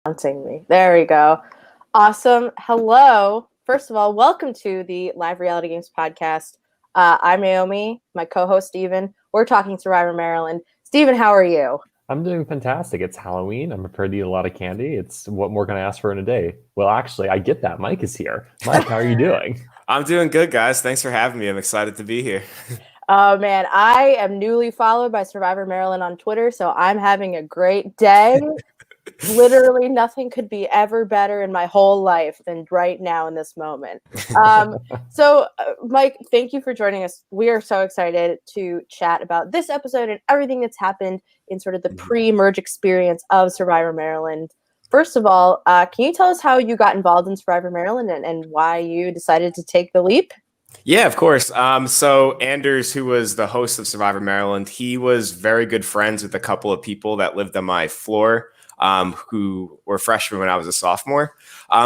Announcing me. There we go. Awesome. Hello. First of all, welcome to the Live Reality Games podcast. I'm Naomi, my co-host Steven. We're talking Survivor Maryland. Steven, how are you? I'm doing fantastic. It's Halloween. I'm prepared to eat a lot of candy. It's what more can I ask for in a day? Well, actually, I get that. Mike is here. Mike, how are you doing? I'm doing good, guys. Thanks for having me. I'm excited to be here. Oh, man. I am newly followed by Survivor Maryland on Twitter, so I'm having a great day. Literally nothing could be ever better in my whole life than right now in this moment. Mike, thank you for joining us. We are so excited to chat about this episode and everything that's happened in sort of the pre-merge experience of Survivor Maryland. First of all, can you tell us how you got involved in Survivor Maryland and why you decided to take the leap? Yeah, of course. So Anders, who was the host of Survivor Maryland, he was very good friends with a couple of people that lived on my floor. Who were freshmen when I was a sophomore.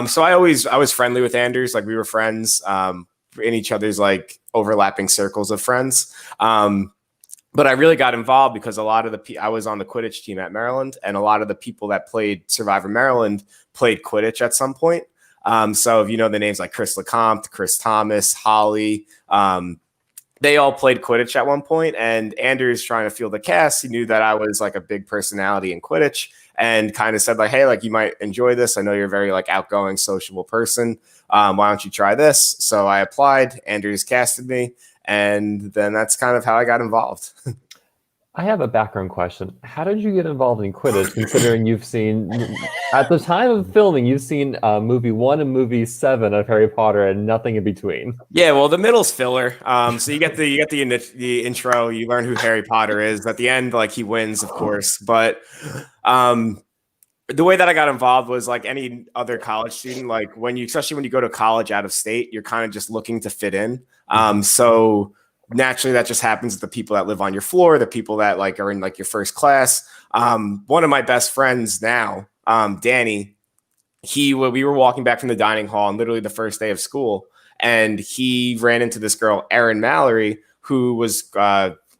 So I was friendly with Anders. Like we were friends in each other's like overlapping circles of friends. But I really got involved because a lot of I was on the Quidditch team at Maryland, and a lot of the people that played Survivor Maryland played Quidditch at some point. So if you know the names like Chris LeCompte, Chris Thomas, Holly, they all played Quidditch at one point, and Anders trying to field the cast. He knew that I was like a big personality in Quidditch and kind of said like, hey, like you might enjoy this. I know you're a very like outgoing, sociable person. Why don't you try this? So I applied. Anders casted me, and then that's kind of how I got involved. I have a background question. How did you get involved in Quidditch, considering you've seen, at the time of filming, you've seen movie 1 and movie 7 of Harry Potter and nothing in between? Yeah, well, the middle's filler. So you get the intro, you learn who Harry Potter is. At the end, like he wins, of course. But the way that I got involved was like any other college student. Like especially when you go to college out of state, you're kind of just looking to fit in. So naturally that just happens with the people that live on your floor, the people that like are in like your first class. One of my best friends now, Danny, we were walking back from the dining hall on literally the first day of school, and he ran into this girl, Erin Mallory, who was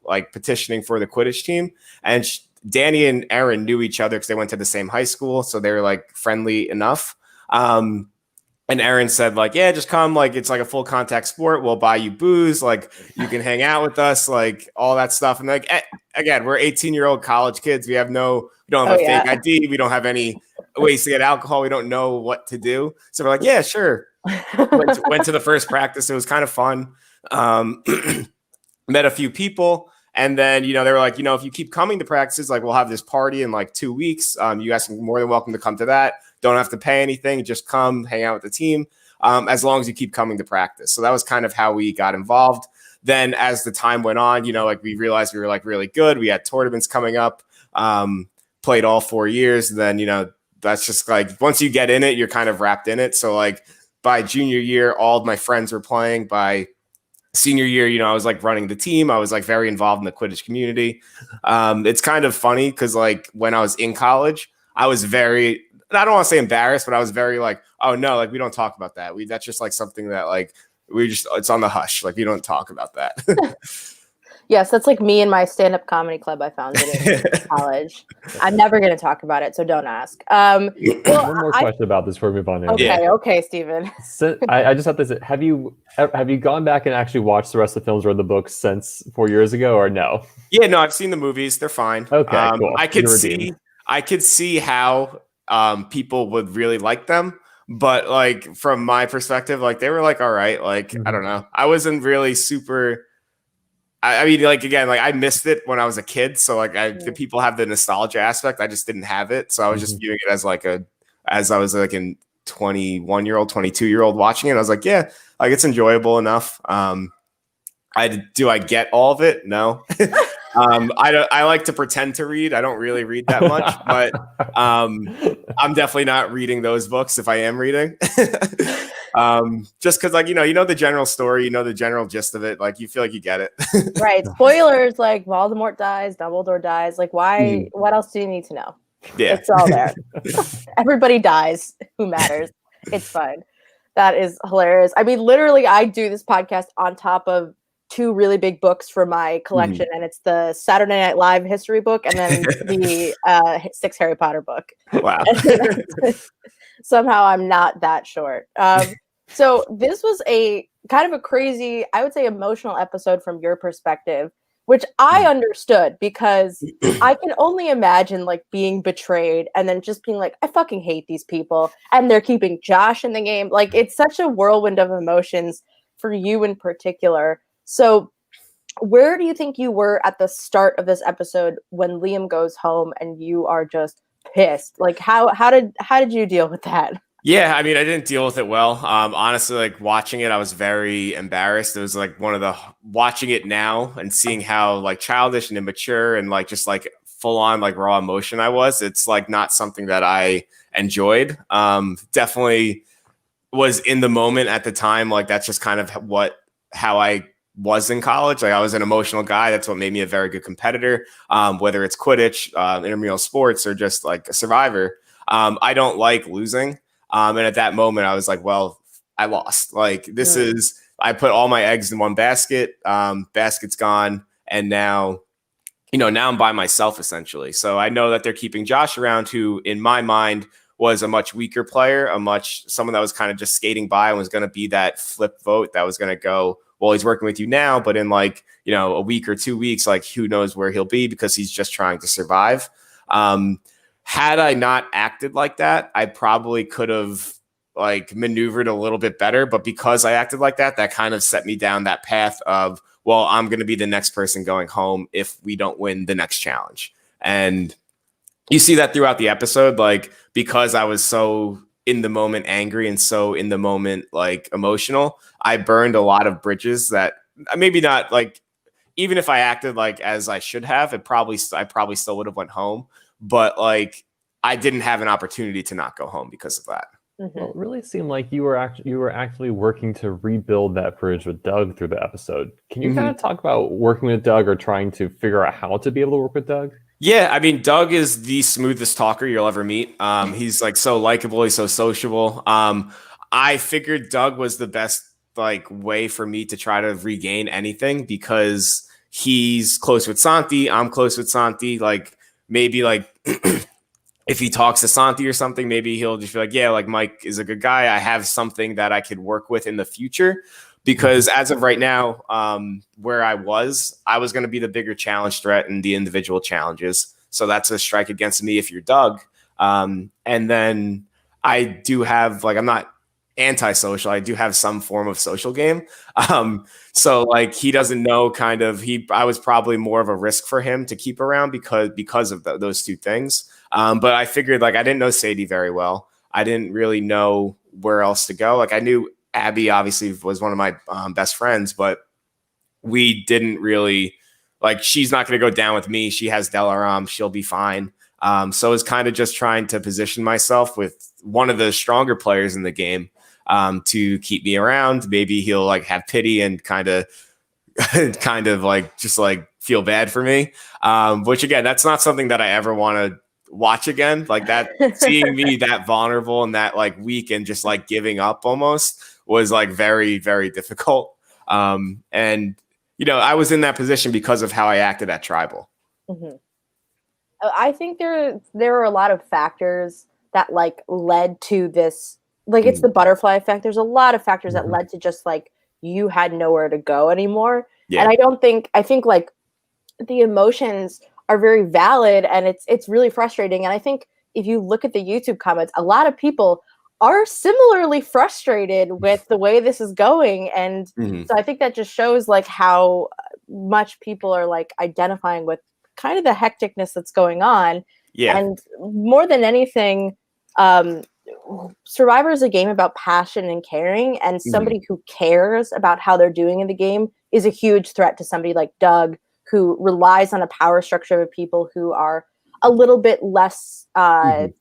like petitioning for the Quidditch team. And Danny and Erin knew each other because they went to the same high school. So they were like friendly enough. And Erin said, like, yeah, just come. Like, it's like a full contact sport. We'll buy you booze. Like, you can hang out with us, like all that stuff. And like, again, we're 18-year-old college kids. We don't have a fake ID. We don't have any ways to get alcohol. We don't know what to do. So we're like, yeah, sure. went to the first practice. It was kind of fun. Met a few people. And then, they were like, if you keep coming to practices, like we'll have this party in like 2 weeks. You guys are more than welcome to come to that. Don't have to pay anything. Just come hang out with the team as long as you keep coming to practice. So that was kind of how we got involved. Then as the time went on, like we realized we were like really good. We had tournaments coming up, played all 4 years. Then, that's just like once you get in it, you're kind of wrapped in it. So like by junior year, all of my friends were playing. By senior year, I was like running the team. I was like very involved in the Quidditch community. It's kind of funny because like when I was in college, I was I don't want to say embarrassed, but I was very like, oh no, like we don't talk about that. That's just like something that like it's on the hush. Like we don't talk about that. Yes, that's like me and my stand-up comedy club I founded in college. I'm never going to talk about it, so don't ask. One more question about this before we move on. Okay, Steven. So, I just have to say, have you gone back and actually watched the rest of the films or the books since 4 years ago, or no? Yeah, no, I've seen the movies. They're fine. Okay, cool. I could see how people would really like them, but like from my perspective, like they were like all right. Like I don't know, I wasn't really super. I mean, like again, like I missed it when I was a kid, so like the people have the nostalgia aspect. I just didn't have it, so I was just viewing it as like as I was like a 21-year-old, 22-year-old watching it. I was like, yeah, like it's enjoyable enough. Do I get all of it? No. I like to pretend to read. I don't really read that much, but I'm definitely not reading those books if I am reading. Just because like, the general story, the general gist of it, like you feel like you get it. Right. Spoilers, like Voldemort dies, Dumbledore dies. Like why, what else do you need to know? Yeah. It's all there. Everybody dies. Who matters? It's fine. That is hilarious. I mean, literally, I do this podcast on top of two really big books for my collection, and it's the Saturday Night Live history book and then the 6 Harry Potter book. Wow. Somehow I'm not that short. So this was a kind of a crazy, I would say, emotional episode from your perspective, which I understood because I can only imagine like being betrayed and then just being like, I fucking hate these people, and they're keeping Josh in the game. Like, it's such a whirlwind of emotions for you in particular. So where do you think you were at the start of this episode when Liam goes home and you are just pissed? Like, how did you deal with that? Yeah, I mean, I didn't deal with it well. Honestly, like watching it, I was very embarrassed. It was like watching it now and seeing how like childish and immature and like just like full on like raw emotion I was. It's like not something that I enjoyed. Definitely was in the moment at the time. Like that's just kind of how I was in college. Like I was an emotional guy. That's what made me a very good competitor. Whether it's Quidditch, intramural sports, or just like a survivor. I don't like losing. And at that moment, I was like, well, I lost. Like, I put all my eggs in one basket. Basket's gone. And now I'm by myself, essentially. So I know that they're keeping Josh around, who, in my mind, was a much weaker player, someone that was kind of just skating by and was going to be that flip vote that was going to go, well, he's working with you now, but in like, a week or 2 weeks, like who knows where he'll be because he's just trying to survive. Had I not acted like that, I probably could have like maneuvered a little bit better. But because I acted like that, that kind of set me down that path of, well, I'm going to be the next person going home if we don't win the next challenge. And you see that throughout the episode, like because I was so in the moment angry and so in the moment like emotional, I burned a lot of bridges that maybe not like, even if I acted like as I should have, I probably still would have went home. But like I didn't have an opportunity to not go home because of that. Well, it really seemed like you were actually working to rebuild that bridge with Doug through the episode. Can you kind of talk about working with Doug or trying to figure out how to be able to work with Doug? Yeah, I mean, Doug is the smoothest talker you'll ever meet. He's like so likable. He's so sociable. I figured Doug was the best like way for me to try to regain anything because he's close with Santi. I'm close with Santi. Like maybe like if he talks to Santi or something, maybe he'll just be like, yeah, like Mike is a good guy. I have something that I could work with in the future. Because as of right now, where I was going to be the bigger challenge threat in the individual challenges. So that's a strike against me if you're Doug. And then I do have, like, I'm not antisocial. I do have some form of social game. So like he doesn't know I was probably more of a risk for him to keep around because of those two things. But I figured like I didn't know Sadie very well. I didn't really know where else to go. Like I knew Abby obviously was one of my best friends, but we didn't really like, she's not going to go down with me. She has Delaram. She'll be fine. So I was kind of just trying to position myself with one of the stronger players in the game to keep me around. Maybe he'll like have pity and kind of like just like feel bad for me. Which again, that's not something that I ever want to watch again. Like that, seeing me that vulnerable and that like weak and just like giving up almost was like very, very difficult. And I was in that position because of how I acted at Tribal. Mm-hmm. I think there are a lot of factors that like led to this. Like it's the butterfly effect. There's a lot of factors that led to just like you had nowhere to go anymore. Yeah. And I think like the emotions are very valid and it's really frustrating. And I think if you look at the YouTube comments, a lot of people are similarly frustrated with the way this is going. And so I think that just shows like how much people are like identifying with kind of the hecticness that's going on. Yeah. And more than anything, Survivor is a game about passion and caring, and somebody who cares about how they're doing in the game is a huge threat to somebody like Doug, who relies on a power structure of people who are a little bit less I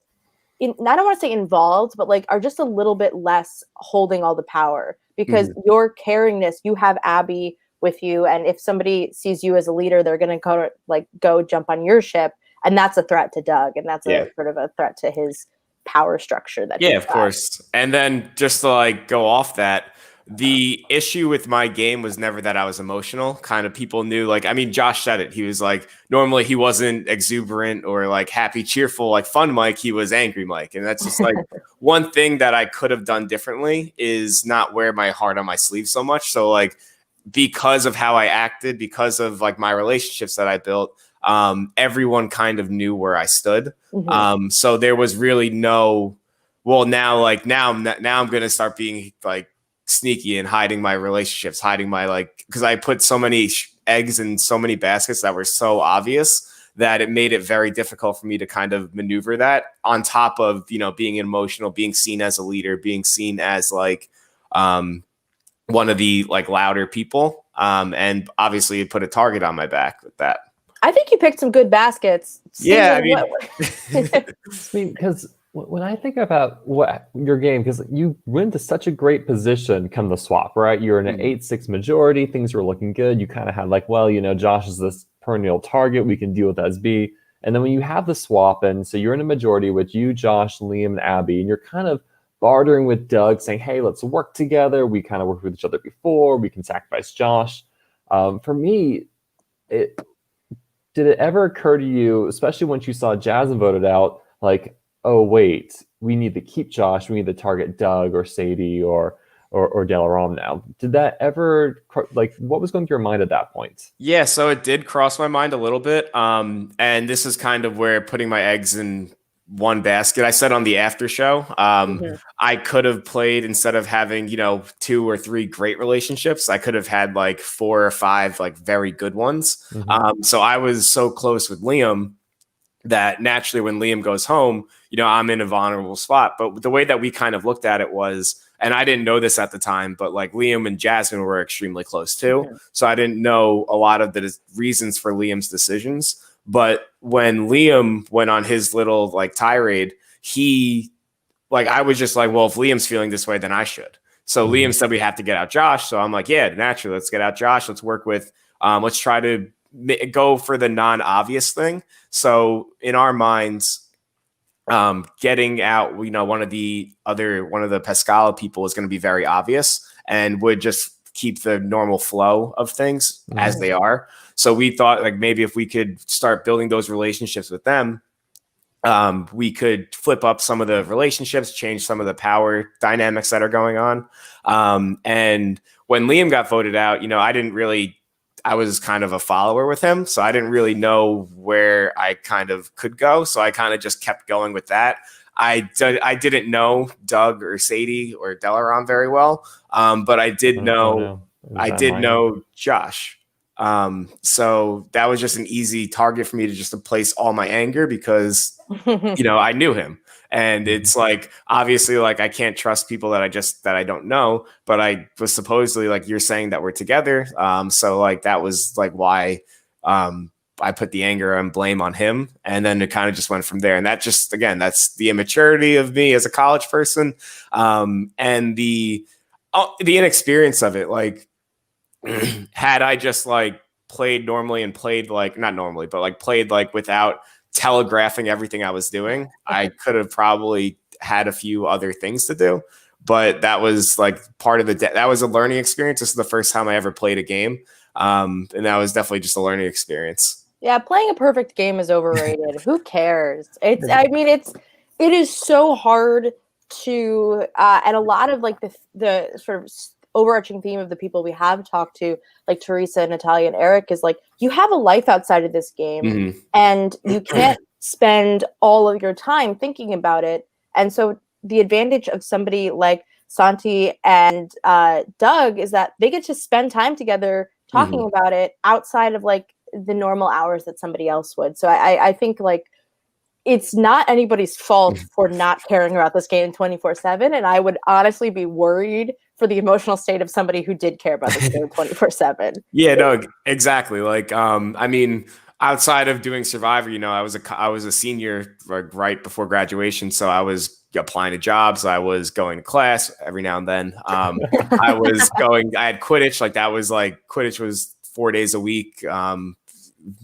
don't want to say involved, but like are just a little bit less holding all the power, because your caringness, you have Abby with you, and if somebody sees you as a leader, they're going to go jump on your ship, and that's a threat to Doug, and that's a sort of a threat to his power structure. That of course. And then just to like go off that, The issue with my game was never that I was emotional. Kind of people knew, like, I mean, Josh said it. He was like, normally he wasn't exuberant or like happy, cheerful, like fun Mike. He was angry Mike. And that's just like one thing that I could have done differently is not wear my heart on my sleeve so much. So like, because of how I acted, because of like my relationships that I built, everyone kind of knew where I stood. So there was really no, well, now I'm going to start being like sneaky and hiding my relationships, hiding my like, because I put so many eggs in so many baskets that were so obvious that it made it very difficult for me to kind of maneuver that on top of, you know, being emotional, being seen as a leader, being seen as like one of the like louder people. And obviously it put a target on my back with that. I think you picked some good baskets. Yeah, I mean, because when I think about what your game, because you went to such a great position come the swap, right? You're in an 8-6 majority. Things were looking good. You kind of had like, well, you know, Josh is this perennial target. We can deal with SB. And then when you have the swap, and so you're in a majority with you, Josh, Liam, and Abby, and you're kind of bartering with Doug, saying, hey, let's work together. We kind of worked with each other before. We can sacrifice Josh. For me, did it ever occur to you, especially once you saw Jasmine voted out, like, oh, wait, we need to keep Josh. We need to target Doug or Sadie or Delaram now. Did that ever, like, what was going through your mind at that point? Yeah, so it did cross my mind a little bit. And this is kind of where putting my eggs in one basket. I said on the after show, I could have played, instead of having, you know, 2 or 3 great relationships, I could have had like 4 or 5 like very good ones. So I was so close with Liam that naturally when Liam goes home, you know, I'm in a vulnerable spot. But the way that we kind of looked at it was, and I didn't know this at the time, but like Liam and Jasmine were extremely close too. So I didn't know a lot of the reasons for Liam's decisions. But when Liam went on his little like tirade, I was just like, well, if Liam's feeling this way, then I should. So Liam said we have to get out Josh. So I'm like, yeah, naturally, let's get out Josh. Let's work with, let's try to go for the non-obvious thing. So in our minds, getting out, you know, one of the Pescala people is going to be very obvious and would just keep the normal flow of things as they are. So we thought like maybe if we could start building those relationships with them, we could flip up some of the relationships, change some of the power dynamics that are going on. And when Liam got voted out, you know, I was kind of a follower with him. So I didn't really know where I kind of could go. So I kind of just kept going with that. I didn't know Doug or Sadie or Delaram very well. But I did know Josh. So that was just an easy target for me to place all my anger because, you know, I knew him. And it's like, obviously, like I can't trust people that I don't know, but I was supposedly like, you're saying that we're together. So like, that was like why, I put the anger and blame on him. And then it kind of just went from there. And that just, again, that's the immaturity of me as a college person. And the inexperience of it. Like, had I just like played normally and played like, not normally, but like played like without telegraphing everything I was doing, I could have probably had a few other things to do. But that was like part of that was a learning experience. This is the first time I ever played a game. And that was definitely just a learning experience. Yeah, playing a perfect game is overrated. Who cares? It is so hard to, and a lot of like the sort of overarching theme of the people we have talked to, like Teresa, Natalia, and Eric, is like, you have a life outside of this game and you can't spend all of your time thinking about it. And so the advantage of somebody like Santi and Doug is that they get to spend time together talking about it outside of like the normal hours that somebody else would. So I think like it's not anybody's fault for not caring about this game 24/7. And I would honestly be worried for the emotional state of somebody who did care about this game 24/7. Yeah, no, exactly. Like, I mean, outside of doing Survivor, you know, I was a senior right before graduation. So I was applying to jobs. I was going to class every now and then. I had Quidditch. Quidditch was 4 days a week.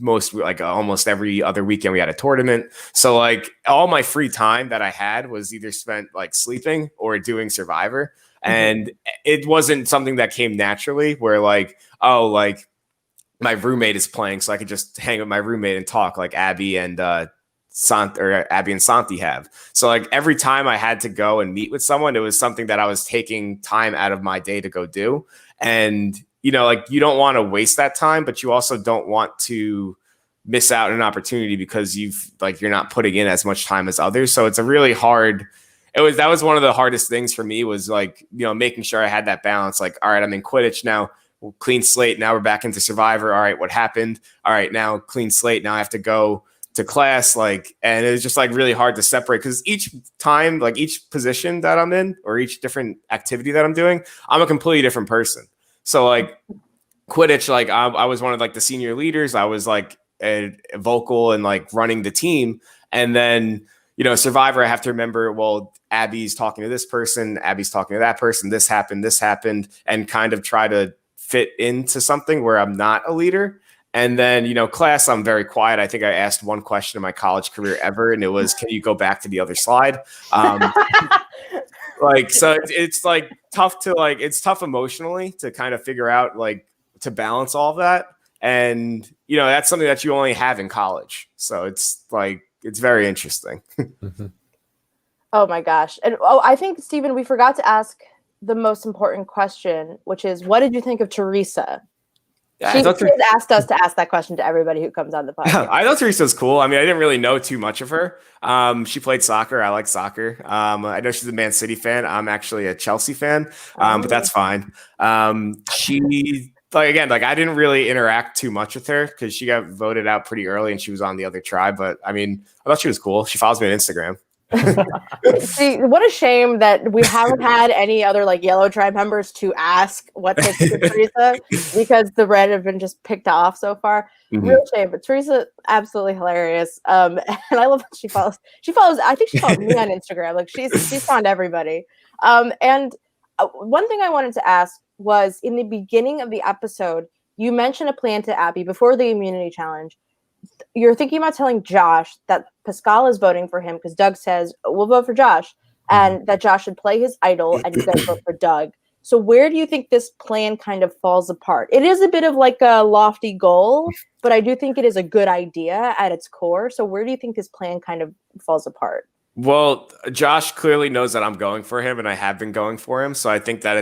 almost every other weekend we had a tournament. So like all my free time that I had was either spent like sleeping or doing Survivor. And it wasn't something that came naturally where like, oh, like my roommate is playing, so I could just hang with my roommate and talk like Abby and Santi have. So like every time I had to go and meet with someone, it was something that I was taking time out of my day to go do. And, you know, like you don't want to waste that time, but you also don't want to miss out on an opportunity because you're not putting in as much time as others. So it's a really hard, that was one of the hardest things for me was like, you know, making sure I had that balance. Like, all right, I'm in Quidditch now, clean slate. Now we're back into Survivor. All right, what happened? All right, now clean slate. Now I have to go to class. Like, and it was just like really hard to separate because each time, like each position that I'm in or each different activity that I'm doing, I'm a completely different person. So like Quidditch, like I was one of like the senior leaders. I was like a vocal and like running the team. And then, you know, Survivor, I have to remember, well, Abby's talking to this person, Abby's talking to that person, this happened, and kind of try to fit into something where I'm not a leader. And then, you know, class, I'm very quiet. I think I asked one question in my college career ever, and it was, can you go back to the other slide? Like, so it's like tough to like, it's tough emotionally to kind of figure out like to balance all of that. And, you know, that's something that you only have in college. So it's like, it's very interesting. Oh my gosh. And I think, Stephen, we forgot to ask the most important question, which is, what did you think of Teresa? Yeah, she has asked us to ask that question to everybody who comes on the podcast. I thought Teresa was cool. I mean, I didn't really know too much of her. She played soccer. I like soccer. I know she's a Man City fan. I'm actually a Chelsea fan, but that's fine. She, like, again, like I didn't really interact too much with her because she got voted out pretty early and she was on the other tribe. But I mean, I thought she was cool. She follows me on Instagram. See, what a shame that we haven't had any other like Yellow Tribe members to ask what they think of Teresa because the red have been just picked off so far. Real shame, but Teresa, absolutely hilarious. And I love that she follows. I think she follows me on Instagram. Like she's found everybody. And one thing I wanted to ask was in the beginning of the episode, you mentioned a plan to Abby before the immunity challenge. You're thinking about telling Josh that Pascal is voting for him because Doug says, we'll vote for Josh, and that Josh should play his idol and you guys vote for Doug. So where do you think this plan kind of falls apart? It is a bit of like a lofty goal, but I do think it is a good idea at its core. So where do you think this plan kind of falls apart? Well, Josh clearly knows that I'm going for him and I have been going for him. So I think that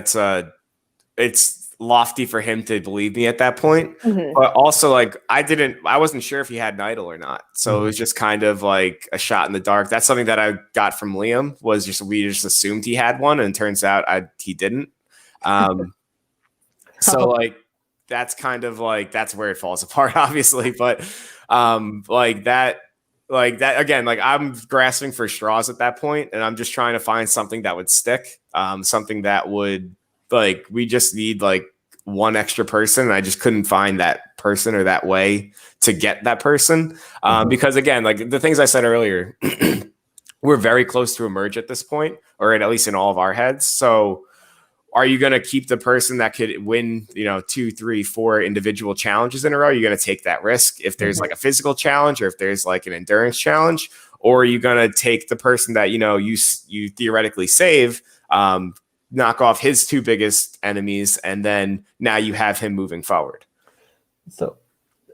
it's lofty for him to believe me at that point. But also like I wasn't sure if he had an idol or not. So it was just kind of like a shot in the dark. That's something that I got from Liam was just, we just assumed he had one and it turns out he didn't. So like, that's kind of like, that's where it falls apart obviously. But like that again, like I'm grasping for straws at that point and I'm just trying to find something that would stick. Something that would, like, we just need like one extra person. And I just couldn't find that person or that way to get that person. Because again, like the things I said earlier, we're very close to emerge at this point, or at least in all of our heads. So are you going to keep the person that could win, 2, 3, 4 individual challenges in a row? Are you going to take that risk if there's like a physical challenge or if there's like an endurance challenge? Or are you going to take the person that, you theoretically save, knock off his 2 biggest enemies, and then now you have him moving forward? So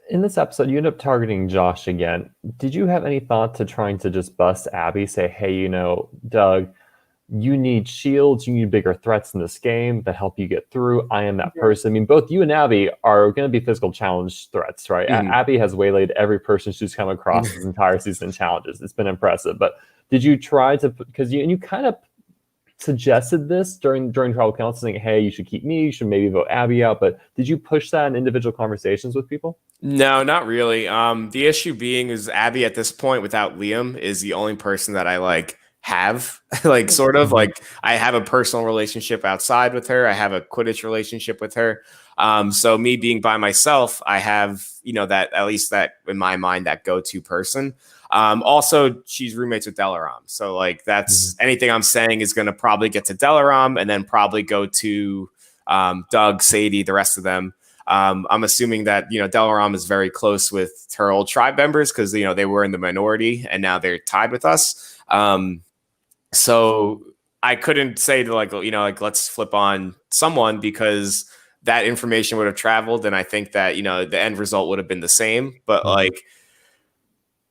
in this episode, you end up targeting Josh again. Did you have any thought to trying to just bust Abby, say, hey, Doug, you need shields, you need bigger threats in this game that help you get through. I am that person. I mean, both you and Abby are going to be physical challenge threats, right? Abby has waylaid every person she's come across this entire season in challenges. It's been impressive. But did you try to, because you kind of suggested this during tribal council, saying, hey, you should keep me, you should maybe vote Abby out, but did you push that in individual conversations with people? No, not really. The issue being is Abby at this point without Liam is the only person that I have sort of like I have a personal relationship outside with her. I have a Quidditch relationship with her. So me being by myself, I have, that at least that in my mind, that go-to person. Also, she's roommates with Delaram. So that's anything I'm saying is going to probably get to Delaram and then probably go to Doug, Sadie, the rest of them. I'm assuming that, Delaram is very close with her old tribe members because, they were in the minority and now they're tied with us. So I couldn't say to let's flip on someone because that information would have traveled. And I think that, the end result would have been the same. But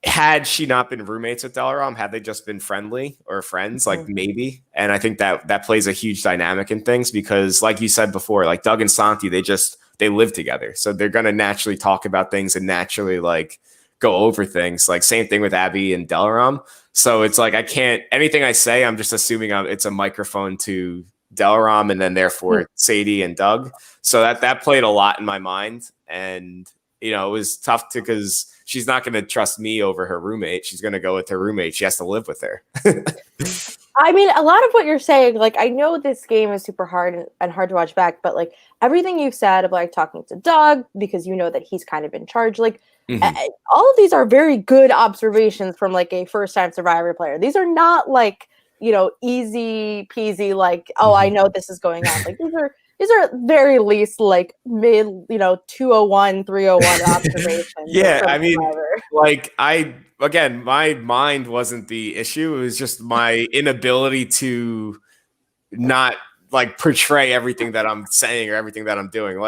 had she not been roommates with Delaram, had they just been friendly or friends, like maybe. And I think that plays a huge dynamic in things because like you said before, like Doug and Santi, they live together. So they're going to naturally talk about things and naturally like go over things. Like same thing with Abby and Delaram. So it's like, anything I say, I'm just assuming it's a microphone to Delaram and then therefore Sadie and Doug. So that played a lot in my mind. And, it was tough because she's not going to trust me over her roommate. She's going to go with her roommate. She has to live with her. I mean, a lot of what you're saying, like, I know this game is super hard and hard to watch back, but like everything you've said of like talking to Doug, because you know that he's kind of in charge, like all of these are very good observations from like a first time Survivor player. These are not like, easy peasy, like, oh, I know this is going on. Like these are at very least like mid, 201, 301 observations. Yeah, I mean, like my mind wasn't the issue. It was just my inability to not like portray everything that I'm saying or everything that I'm doing.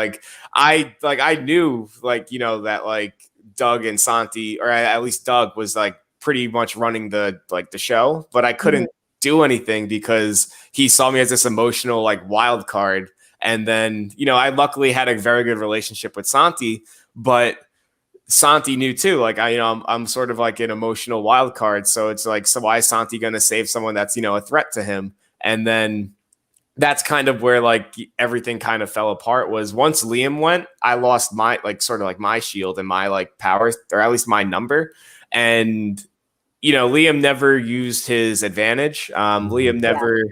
I knew that like Doug and Santi, or at least Doug was like pretty much running the show, but I couldn't do anything because he saw me as this emotional like wild card. And then, I luckily had a very good relationship with Santi, but Santi knew too. Like I'm sort of like an emotional wild card. So it's like, so why is Santi going to save someone that's, a threat to him? And then that's kind of where like everything kind of fell apart was once Liam went, I lost my like sort of like my shield and my like powers, or at least my number. And, Liam never used his advantage. Liam never...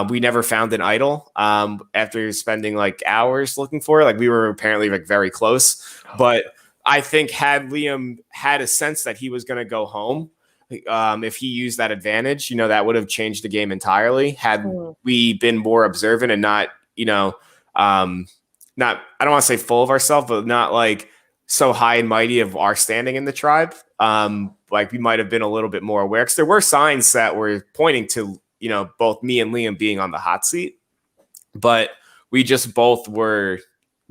we never found an idol after spending like hours looking for it. Like we were apparently like very close, but I think had Liam had a sense that he was going to go home, if he used that advantage, that would have changed the game entirely. Had we been more observant and not, I don't want to say full of ourselves, but not like so high and mighty of our standing in the tribe. Like we might have been a little bit more aware because there were signs that were pointing to, both me and Liam being on the hot seat, but we just both were,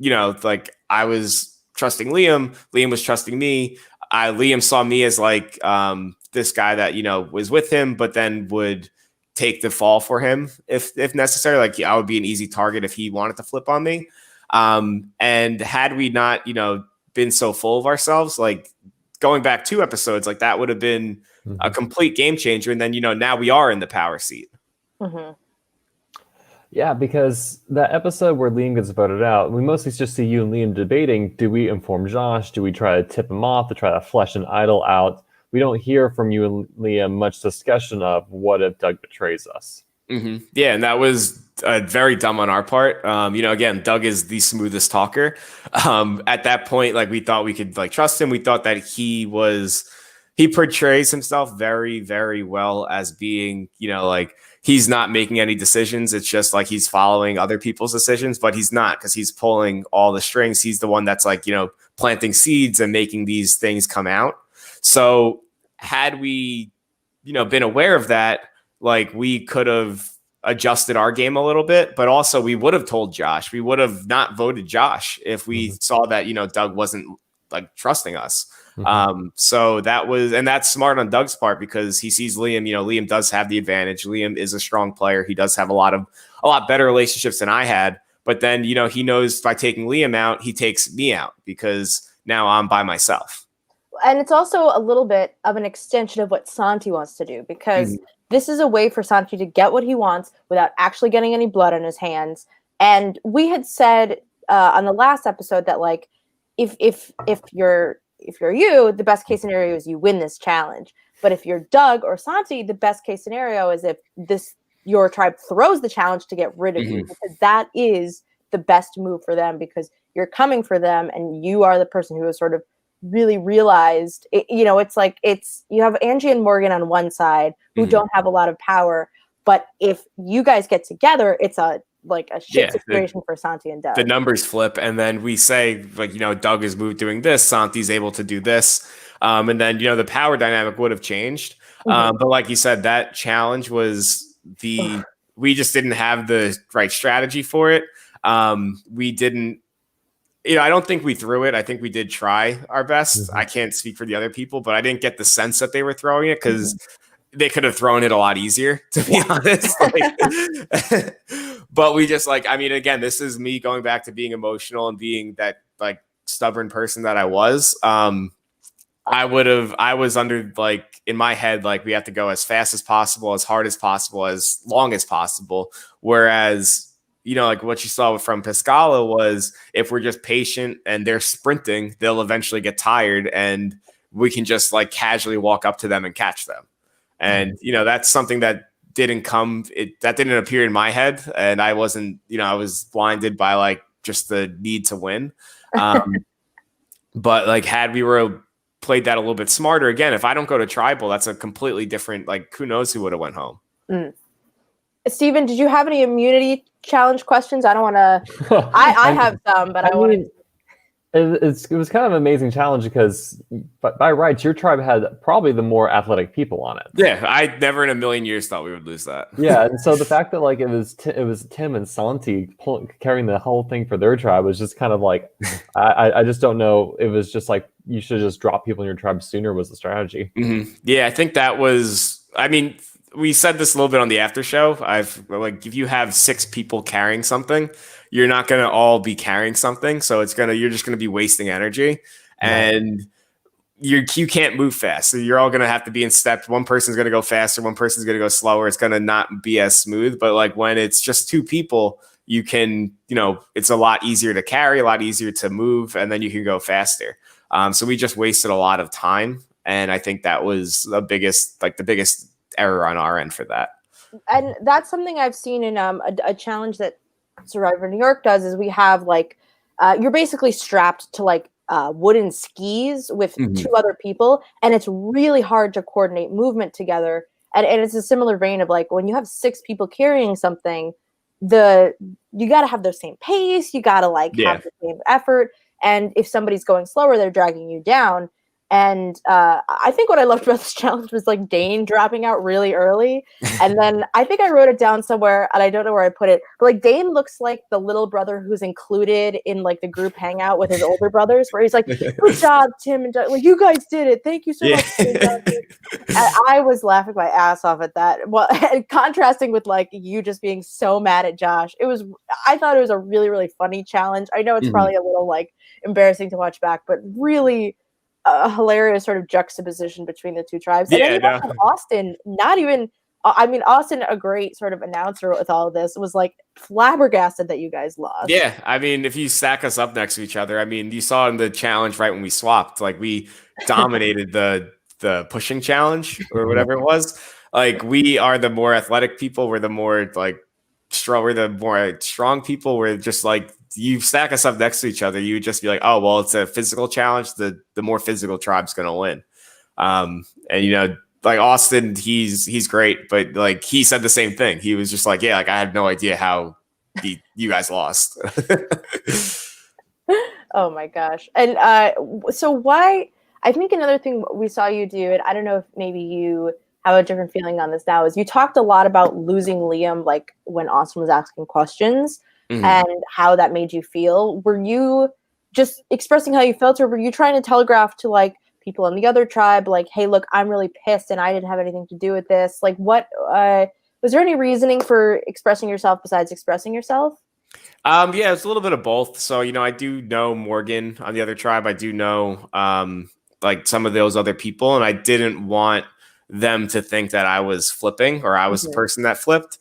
like I was trusting Liam, Liam was trusting me. Liam saw me as like this guy that, was with him, but then would take the fall for him if necessary. Like I would be an easy target if he wanted to flip on me. And had we not, been so full of ourselves, like going back 2 episodes, like that would have been a complete game changer. And then, now we are in the power seat. Yeah, because that episode where Liam gets voted out, we mostly just see you and Liam debating, do we inform Josh? Do we try to tip him off to try to flesh an idol out? We don't hear from you and Liam much discussion of what if Doug betrays us. Yeah, and that was very dumb on our part. Again, Doug is the smoothest talker. At that point, like we thought we could like trust him. We thought that he portrays himself very, very well as being, like he's not making any decisions. It's just like he's following other people's decisions, but he's not because he's pulling all the strings. He's the one that's like, planting seeds and making these things come out. So had we, been aware of that, like we could have adjusted our game a little bit, but also we would have told Josh. We would have not voted Josh if we saw that, Doug wasn't like trusting us. So that's smart on Doug's part because he sees Liam, Liam does have the advantage. Liam is a strong player. He does have a lot better relationships than I had. But then, he knows by taking Liam out, he takes me out because now I'm by myself. And it's also a little bit of an extension of what Santi wants to do because this is a way for Santi to get what he wants without actually getting any blood on his hands. And we had said on the last episode that like, if you're you, the best case scenario is you win this challenge. But if you're Doug or Santi, the best case scenario is if your tribe throws the challenge to get rid of you, because that is the best move for them because you're coming for them and you are the person who has sort of really realized it, it's like you have Angie and Morgan on one side who don't have a lot of power, but if you guys get together, it's a like a shit situation for Santi and Doug. The numbers flip, and then we say, like, Doug is moved doing this, Santi's able to do this. And then, the power dynamic would have changed. But like you said, that challenge was we just didn't have the right strategy for it. We didn't, I don't think we threw it. I think we did try our best. I can't speak for the other people, but I didn't get the sense that they were throwing it because they could have thrown it a lot easier, to be honest. But we just again, this is me going back to being emotional and being that like stubborn person that I was. I was under in my head, we have to go as fast as possible, as hard as possible, as long as possible. Whereas, what you saw from Piscala was if we're just patient and they're sprinting, they'll eventually get tired and we can just casually walk up to them and catch them. And, that's something that didn't appear in my head. And I wasn't, I was blinded by just the need to win. But had we played that a little bit smarter, again, if I don't go to tribal, that's a completely different, who knows who would have went home. Steven, did you have any immunity challenge questions? I don't want to, I have some, but I want to. It was kind of an amazing challenge because by rights, your tribe had probably the more athletic people on it. Yeah, I never in a million years thought we would lose that. Yeah, and so the fact that it was Tim and Santi carrying the whole thing for their tribe was just kind of I just don't know. It was just you should just drop people in your tribe sooner was the strategy. Mm-hmm. Yeah, I think that was. I mean, we said this a little bit on the after show. If you have 6 people carrying something, you're not going to all be carrying something. So you're just going to be wasting energy and you can't move fast. So you're all going to have to be in step. One person's going to go faster. One person's going to go slower. It's going to not be as smooth. But when it's just 2 people, you can, it's a lot easier to carry, a lot easier to move, and then you can go faster. So we just wasted a lot of time. And I think that was the biggest error on our end for that. And that's something I've seen in a challenge that Survivor New York does is we have you're basically strapped to wooden skis with 2 other people, and it's really hard to coordinate movement together. And it's a similar vein of when you have 6 people carrying something, you got to have the same pace, you got to have the same effort, and if somebody's going slower, they're dragging you down. And I think what I loved about this challenge was Dane dropping out really early. And then I think I wrote it down somewhere and I don't know where I put it. But Dane looks like the little brother who's included in the group hangout with his older brothers, where he's good job, Tim and Doug. You guys did it. Thank you so much. And I was laughing my ass off at that. Well, and contrasting with you just being so mad at Josh. I thought it was a really, really funny challenge. I know it's probably a little embarrassing to watch back, but really a hilarious sort of juxtaposition between the 2 tribes. And then you have Austin, Austin, a great sort of announcer with all of this, was flabbergasted that you guys lost. Yeah, I mean, if you stack us up next to each other, you saw in the challenge right when we swapped, we dominated the pushing challenge or whatever it was. We are the more athletic people. We're the more strong. We're the more strong people. We're just you stack us up next to each other, you would just be oh, well, it's a physical challenge. The more physical tribe's going to win. And, Austin, he's great, but he said the same thing. He was just I had no idea how you guys lost. Oh my gosh. And so why, I think another thing we saw you do, and I don't know if maybe you have a different feeling on this now, is you talked a lot about losing Liam, when Austin was asking questions. And how that made you feel. Were you just expressing how you felt, or were you trying to telegraph to people in the other tribe, hey, look, I'm really pissed and I didn't have anything to do with this? What was there any reasoning for expressing yourself besides expressing yourself? Yeah, it's a little bit of both. So, I do know Morgan on the other tribe. I do know some of those other people, and I didn't want them to think that I was flipping or I was the person that flipped.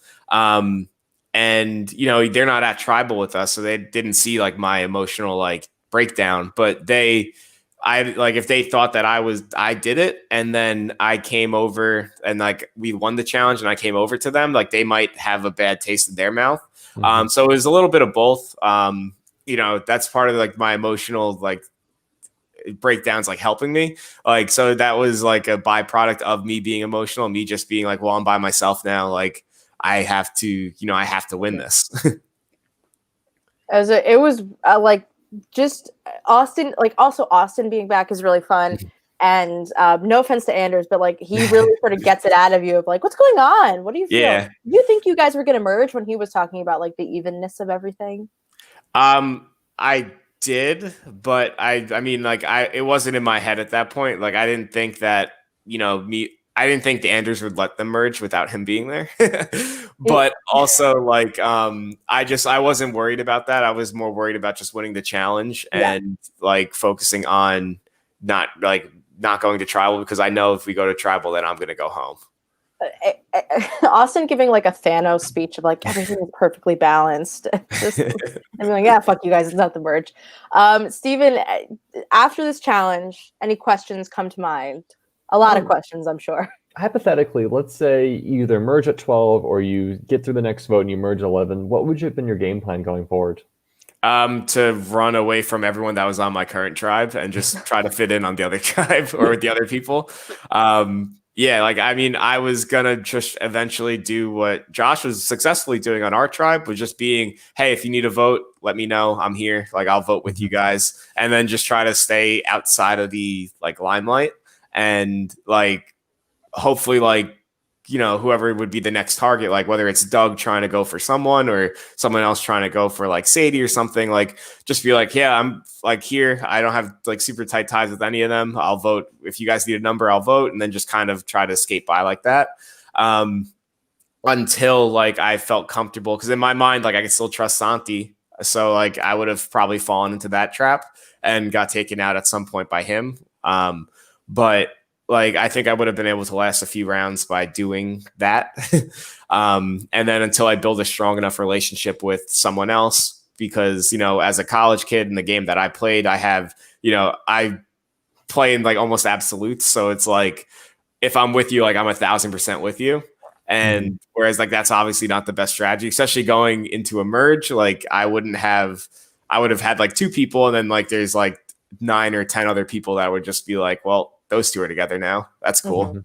And, they're not at tribal with us, so they didn't see my emotional breakdown. But if they thought that I did it, and then I came over and we won the challenge and I came over to them, they might have a bad taste in their mouth. So it was a little bit of both. That's part of my emotional breakdowns helping me. So that was a byproduct of me being emotional, me just being well, I'm by myself now. I have to win this. It was like just Austin, like also Austin being back is really fun. And no offense to Anders, but like he really sort of gets it out of you of like, what's going on? What do you feel? Yeah. You think you guys were going to merge when he was talking about like the evenness of everything? I did, but I mean, like it wasn't in my head at that point. Like I didn't think that, I didn't think the Anders would let them merge without him being there. But also like, I wasn't worried about that. I was more worried about just winning the challenge and like focusing on not going to tribal, because I know if we go to tribal, then I'm going to go home. Austin giving like a Thanos speech of like everything is perfectly balanced. Just, I'm like, yeah, fuck you guys, it's not the merge. Steven, after this challenge, any questions come to mind? A lot of questions, I'm sure. Hypothetically, let's say you either merge at 12 or you get through the next vote and you merge 11. What would have been your game plan going forward? To run away from everyone that was on my current tribe and just try to fit in on the other tribe or with the other people. Yeah, like, I mean, I was going to just eventually do what Josh was successfully doing on our tribe, was just being, hey, if you need a vote, let me know. I'm here. Like, I'll vote with you guys. And then just try to stay outside of the, like, limelight. And, like, hopefully, like, whoever would be the next target, like whether it's Doug trying to go for someone or someone else trying to go for like Sadie or something, like just be like, yeah, I'm like here. I don't have like super tight ties with any of them. I'll vote. If you guys need a number, I'll vote. And then just kind of try to skate by like that. Until like I felt comfortable. Cause in my mind, like I could still trust Santi. So like I would have probably fallen into that trap and got taken out at some point by him. But like, I think I would have been able to last a few rounds by doing that. And then until I build a strong enough relationship with someone else, because, as a college kid in the game that I played, I have, I play in like almost absolutes. So it's like, if I'm with you, like I'm 1,000% with you. And whereas like, that's obviously not the best strategy, especially going into a merge. Like I would have had like 2 people. And then like, there's like 9 or 10 other people that would just be like, well, those 2 are together now. That's cool.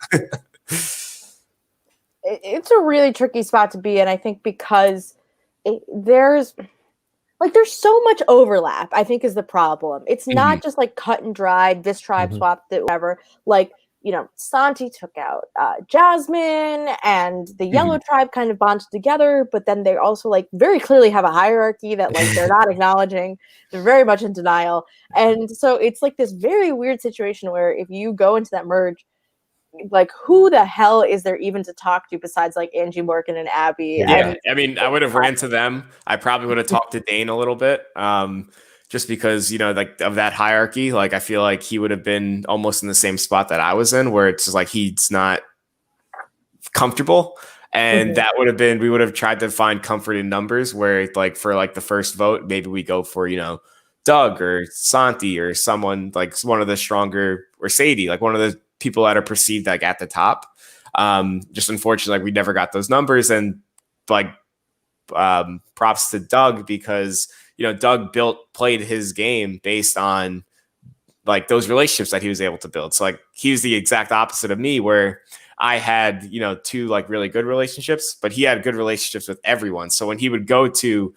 It's a really tricky spot to be in, I think, because there's so much overlap, I think, is the problem. It's not just like cut and dried, this tribe swapped it, whatever. Like, Santi took out Jasmine, and the yellow tribe kind of bonded together, but then they also like very clearly have a hierarchy that like they're not acknowledging. They're very much in denial. And so it's like this very weird situation where if you go into that merge, like who the hell is there even to talk to besides like Angie Morgan and Abby? Yeah, I mean, I would have ran to them. I probably would have talked to Dane a little bit. Just because, like of that hierarchy, like I feel like he would have been almost in the same spot that I was in, where it's just like he's not comfortable. And that would have been, we would have tried to find comfort in numbers where like for like the first vote, maybe we go for, Doug or Santi or someone like one of the stronger, or Sadie, like one of the people that are perceived like at the top. Just unfortunately, like we never got those numbers. And like props to Doug, because Doug played his game based on like those relationships that he was able to build. So like he was the exact opposite of me, where I had 2 like really good relationships, but he had good relationships with everyone. So when he would go to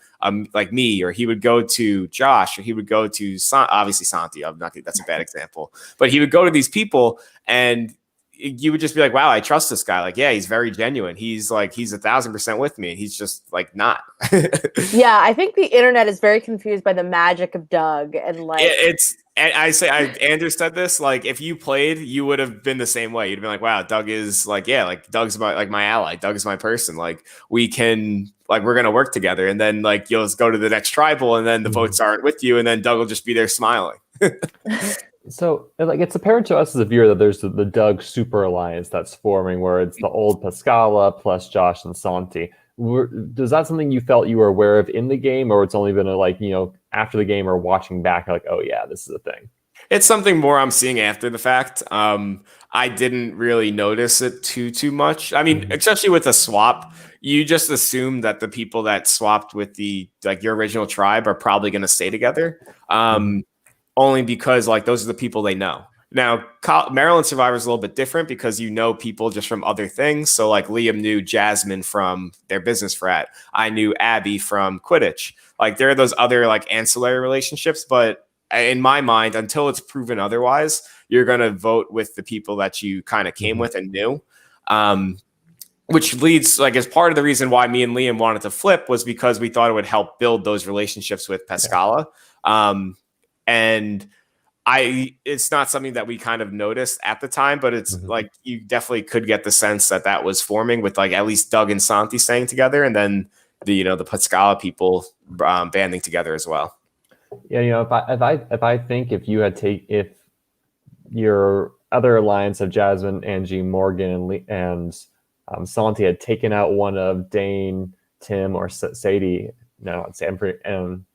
like me, or he would go to Josh, or he would go to obviously Santi, that's a bad example, but he would go to these people and you would just be like, wow, I trust this guy. Like, yeah, he's very genuine. He's 1,000% with me. He's just like not. Yeah, I think the internet is very confused by the magic of Doug, and like Anders said this, like if you played, you would have been the same way. You'd been like, wow, Doug is like, yeah, like Doug's my ally. Doug's my person. Like we can, like we're gonna work together. And then like you'll just go to the next tribal, and then the votes aren't with you, and then Doug will just be there smiling. So, like, it's apparent to us as a viewer that there's the Doug super alliance that's forming, where it's the old Pascala plus Josh and Santi. Is that something you felt you were aware of in the game, or it's only been after the game or watching back, like, oh yeah, this is a thing? It's something more I'm seeing after the fact. I didn't really notice it too much. I mean, especially with a swap, you just assume that the people that swapped with your original tribe are probably going to stay together. Only because like those are the people they know. Now, Maryland Survivor is a little bit different because you know people just from other things. So like Liam knew Jasmine from their business frat. I knew Abby from Quidditch. Like there are those other like ancillary relationships, but in my mind, until it's proven otherwise, you're going to vote with the people that you kind of came with and knew. Which leads, like, as part of the reason why me and Liam wanted to flip was because we thought it would help build those relationships with Pascala. And it's not something that we kind of noticed at the time, but it's like you definitely could get the sense that was forming with like at least Doug and Santi staying together, and then the Pascala people banding together as well. Yeah, if I think if your other alliance of Jasmine, Angie, Morgan, and Santi had taken out one of Dane, Tim, or Sadie, and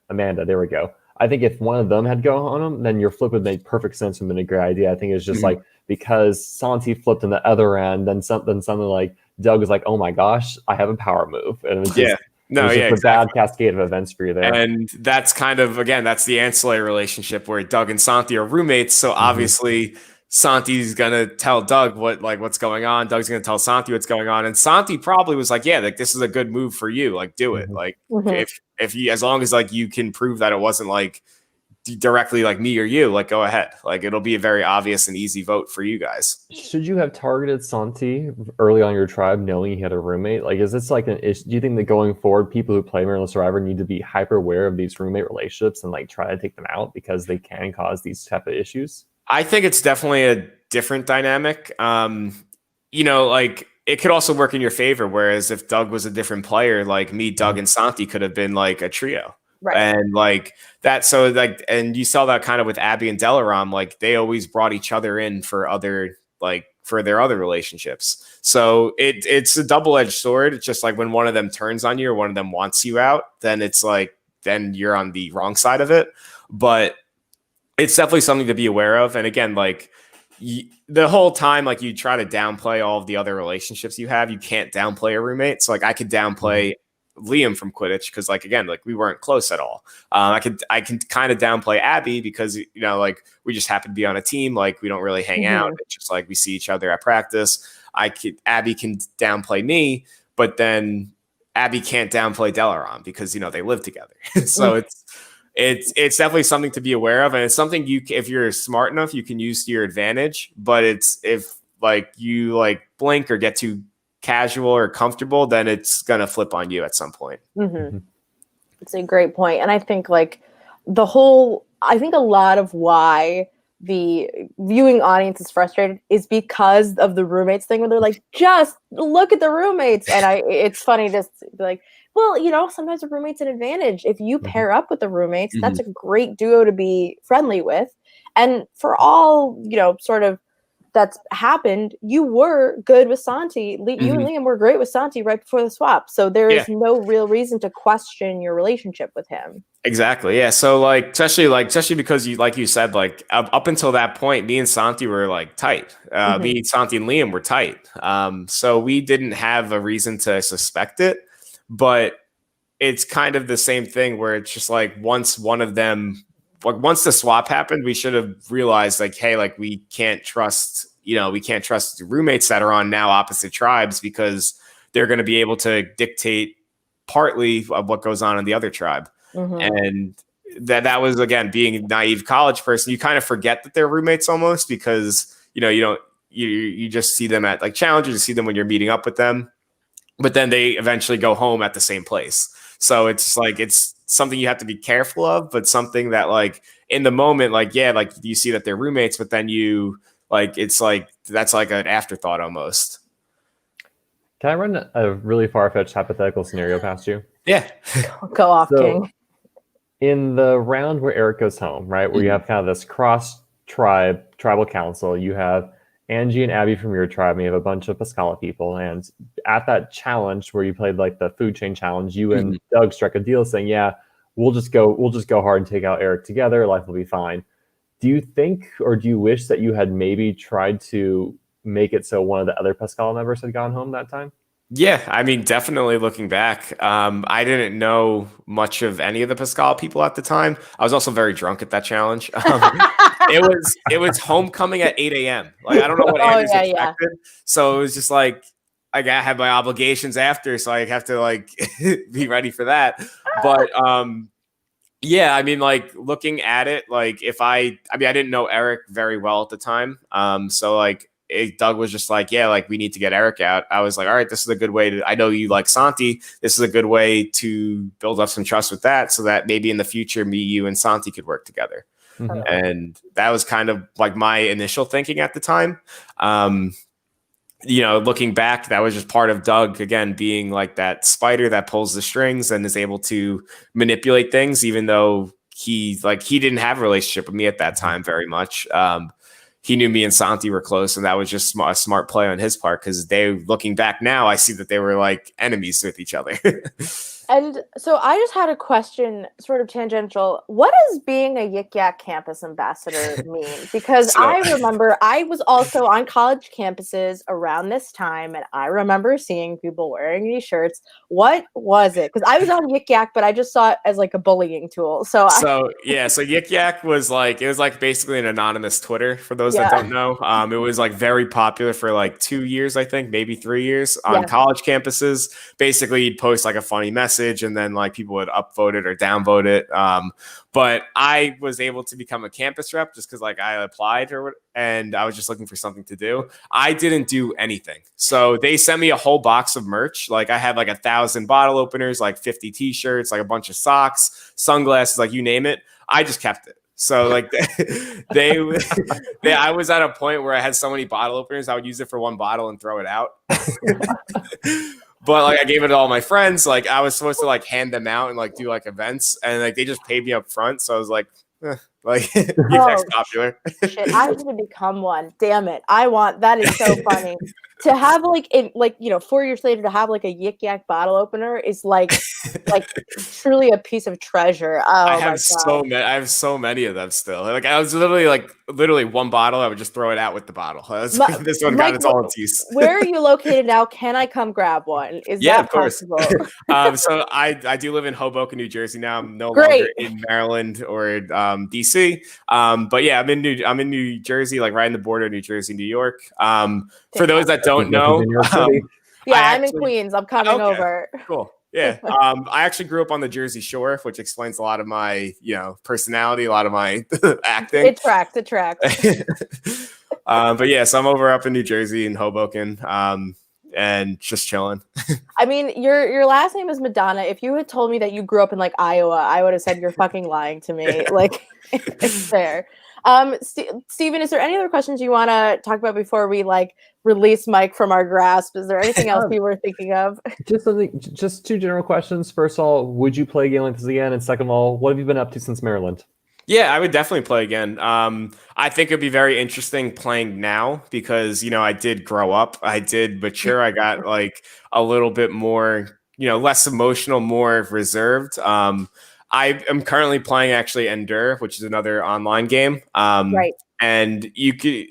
Amanda, there we go. I think if one of them had gone on them, then your flip would make perfect sense and been a great idea. I think it's just like because Santi flipped in the other end, then something like Doug was like, oh my gosh, I have a power move. And it was just, a bad cascade of events for you there. And that's kind of, again, that's the ancillary relationship where Doug and Santi are roommates. So obviously Santi's going to tell Doug what's going on. Doug's going to tell Santi what's going on. And Santi probably was like, yeah, like this is a good move for you. Like do it. Like if you, as long as like you can prove that it wasn't like directly like me or you, like go ahead. Like it'll be a very obvious and easy vote for you guys. Should you have targeted Santi early on your tribe knowing he had a roommate? Like is this like an issue? Do you think that going forward people who play Maryland Survivor need to be hyper aware of these roommate relationships and like try to take them out because they can cause these type of issues? I think it's definitely a different dynamic. Like it could also work in your favor. Whereas if Doug was a different player, like me, Doug, and Santi could have been like a trio. Right. And like that. So like, and you saw that kind of with Abby and Delaram, like they always brought each other in for their other relationships. So it's a double-edged sword. It's just like when one of them turns on you or one of them wants you out, then it's like, then you're on the wrong side of it. But it's definitely something to be aware of. And again, like the whole time, like you try to downplay all of the other relationships you have, you can't downplay a roommate. So like I could downplay Liam from Quidditch because like again, like we weren't close at all. I can kind of downplay Abby because like we just happen to be on a team. Like we don't really hang out. It's just like we see each other at practice. Abby can downplay me, but then Abby can't downplay Delaram because they live together. So it's definitely something to be aware of, and it's something if you're smart enough, you can use to your advantage. But it's if like you like blink or get too casual or comfortable, then it's gonna flip on you at some point. It's a great point, and I think like I think a lot of why the viewing audience is frustrated is because of the roommates thing, where they're like, just look at the roommates, and it's funny to be like, well, sometimes a roommate's an advantage. If you pair up with the roommates, that's a great duo to be friendly with. And for all, sort of that's happened, you were good with Santi. You and Liam were great with Santi right before the swap. So there is no real reason to question your relationship with him. Exactly. Yeah. So like, especially because you said, like up until that point, me and Santi were like tight. Me, Santi and Liam were tight. So we didn't have a reason to suspect it. But it's kind of the same thing where it's just like once one of them, like once the swap happened, we should have realized like, hey, like we can't trust roommates that are on now opposite tribes because they're going to be able to dictate partly of what goes on in the other tribe. And that was, again, being a naive college person, you kind of forget that they're roommates almost because, you just see them at like challenges, you see them when you're meeting up with them. But then they eventually go home at the same place. So it's like, it's something you have to be careful of, but something that like in the moment, like, yeah, like you see that they're roommates, but then you like, it's like, that's like an afterthought almost. Can I run a really far-fetched hypothetical scenario past you? Yeah. Go off, King. In the round where Eric goes home, right, where you have kind of this tribal council, you have Angie and Abby from your tribe, and you have a bunch of Pascala people. And at that challenge where you played like the food chain challenge, you and Doug struck a deal saying, yeah, we'll just go hard and take out Eric together. Life will be fine. Do you think, or do you wish that you had maybe tried to make it so one of the other Pascala members had gone home that time? Yeah, I mean, definitely looking back, I didn't know much of any of the Pascal people at the time. I was also very drunk at that challenge. it was homecoming at 8 a.m. Like I don't know what Andrews expected. So it was just like I had my obligations after, so I have to like be ready for that. But yeah, I mean, like looking at it, like I didn't know Eric very well at the time. So like Doug was just like, yeah, like we need to get Eric out. I was like, all right, this is a good way to, I know you like Santi. This is a good way to build up some trust with that so that maybe in the future, me, you, and Santi could work together. Mm-hmm. And that was kind of like my initial thinking at the time. Looking back, that was just part of Doug, again, being like that spider that pulls the strings and is able to manipulate things, even though he didn't have a relationship with me at that time very much. He knew me and Santi were close, and that was just a smart play on his part because looking back now, I see that they were like enemies with each other. And so I just had a question, sort of tangential. What does being a Yik Yak campus ambassador mean? Because I remember I was also on college campuses around this time, and I remember seeing people wearing these shirts. What was it? Because I was on Yik Yak, but I just saw it as like a bullying tool. So Yik Yak was like basically an anonymous Twitter for those that don't know. It was like very popular for like 2 years, I think, maybe 3 years on college campuses. Basically, you'd post like a funny message and then like people would upvote it or downvote it. But I was able to become a campus rep just because like I applied and I was just looking for something to do. I didn't do anything. So they sent me a whole box of merch. Like I had like 1,000 bottle openers, like 50 t-shirts, like a bunch of socks, sunglasses, like you name it. I just kept it. So like I was at a point where I had so many bottle openers, I would use it for one bottle and throw it out. But like I gave it to all my friends. Like I was supposed to like hand them out and like do like events, and like they just paid me up front. So I was like, Yak's popular. Shit, I was gonna become one. Damn it! That is so funny. To have like 4 years later to have like a Yik Yak bottle opener is like truly a piece of treasure. I have so many of them still. Like I was literally one bottle. I would just throw it out with the bottle. This one got its all use. Where are you located now? Can I come grab one? Is that possible? So I do live in Hoboken, New Jersey now. I'm no longer in Maryland or DC. But yeah, I'm in New Jersey, like right in the border of New Jersey, New York. For those that don't know, I'm in Queens. I'm coming over. Cool. Yeah. I actually grew up on the Jersey Shore, which explains a lot of my, personality, a lot of my acting. It tracks. But yeah, so I'm up in New Jersey in Hoboken, and just chilling. I mean, your last name is Madonna. If you had told me that you grew up in like Iowa, I would have said you're fucking lying to me. Like, it's fair. Steven, is there any other questions you want to talk about before we like release Mike from our grasp? Is there anything else you were thinking of? Just two general questions. First of all, would you play a game like this again? And second of all, what have you been up to since Maryland? Yeah, I would definitely play again. I think it'd be very interesting playing now because, I did grow up. I did mature. I got like a little bit more, less emotional, more reserved. I am currently playing actually Endure, which is another online game. Right. And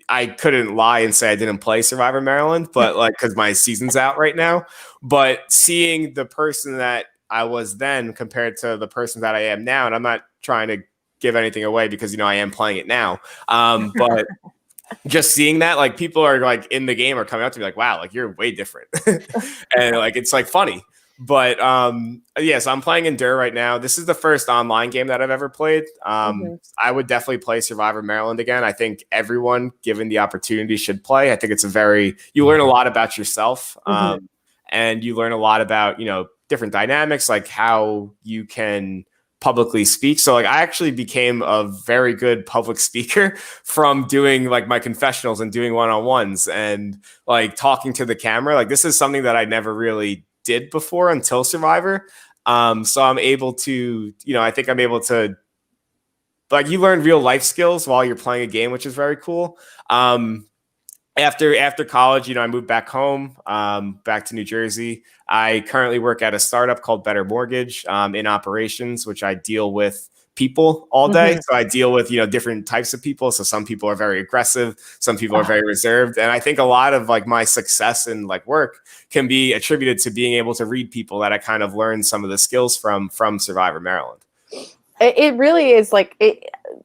I couldn't lie and say I didn't play Survivor Maryland, but like, cause my season's out right now, but seeing the person that I was then compared to the person that I am now, and I'm not trying to give anything away because, I am playing it now. But just seeing that, like people are like in the game are coming up to me like, wow, like you're way different. And like, it's like funny. But so I'm playing Endure right now. This is the first online game that I've ever played. I would definitely play Survivor Maryland again. I think everyone, given the opportunity, should play. I think it's you learn a lot about yourself, and you learn a lot about different dynamics, like how you can publicly speak. So like I actually became a very good public speaker from doing like my confessionals and doing one-on-ones and like talking to the camera. Like this is something that I never really did before until Survivor. So I'm able to, I think I'm able to, like, you learn real life skills while you're playing a game, which is very cool. After college, I moved back home, back to New Jersey. I currently work at a startup called Better Mortgage, in operations, which I deal with people all day. So I deal with, different types of people. So some people are very aggressive. Some people are very reserved. And I think a lot of like my success in like work can be attributed to being able to read people that I kind of learned some of the skills from Survivor Maryland. It really is like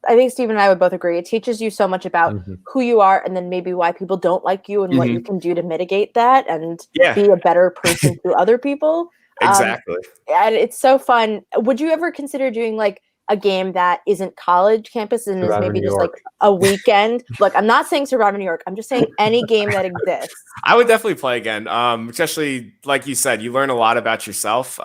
I think Steve and I would both agree. It teaches you so much about who you are, and then maybe why people don't like you, and what you can do to mitigate that, and be a better person to other people. Exactly. And it's so fun. Would you ever consider doing like a game that isn't college campus and is maybe just like a weekend? Look, I'm not saying Survivor New York. I'm just saying any game that exists. I would definitely play again. Especially like you said, you learn a lot about yourself.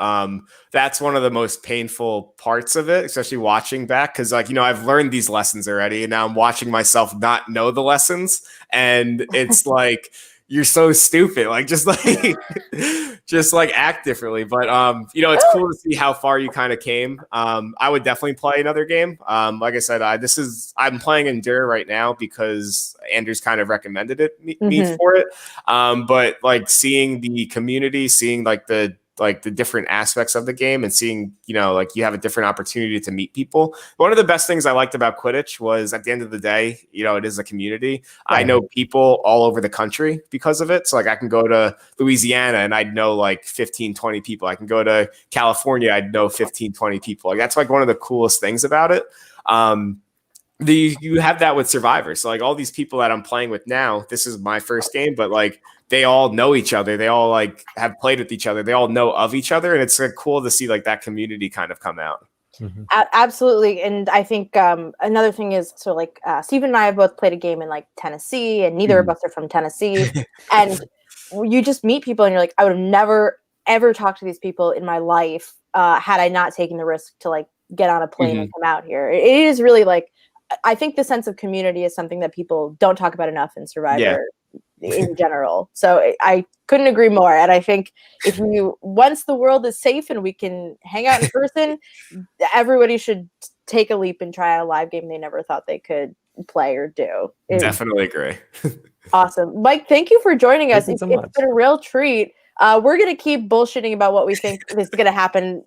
That's one of the most painful parts of it, especially watching back. Cause like, I've learned these lessons already and now I'm watching myself not know the lessons. And it's like, you're so stupid. Like, just like act differently. But, it's cool to see how far you kind of came. I would definitely play another game. Like I said, I'm playing Endure right now because Andrew's kind of recommended me for it. But like seeing the community, seeing like the different aspects of the game and seeing, like you have a different opportunity to meet people. One of the best things I liked about Quidditch was at the end of the day, it is a community. Right. I know people all over the country because of it. So like I can go to Louisiana and I'd know like 15, 20 people. I can go to California. I'd know 15, 20 people. Like that's like one of the coolest things about it. You have that with Survivor. So like all these people that I'm playing with now, this is my first game, but like they all know each other. They all like have played with each other. They all know of each other. And it's cool to see like that community kind of come out. Absolutely. And I think another thing is, so like Stephen and I have both played a game in like Tennessee, and neither of us are from Tennessee. And you just meet people and you're like, I would have never, ever talked to these people in my life had I not taken the risk to like get on a plane and come out here. It is really like, I think the sense of community is something that people don't talk about enough in Survivor in general. So I couldn't agree more. And I think once the world is safe and we can hang out in person, everybody should take a leap and try a live game they never thought they could play or do. Definitely agree. Awesome. Mike, thank you for joining us. It's been a real treat. We're going to keep bullshitting about what we think is going to happen,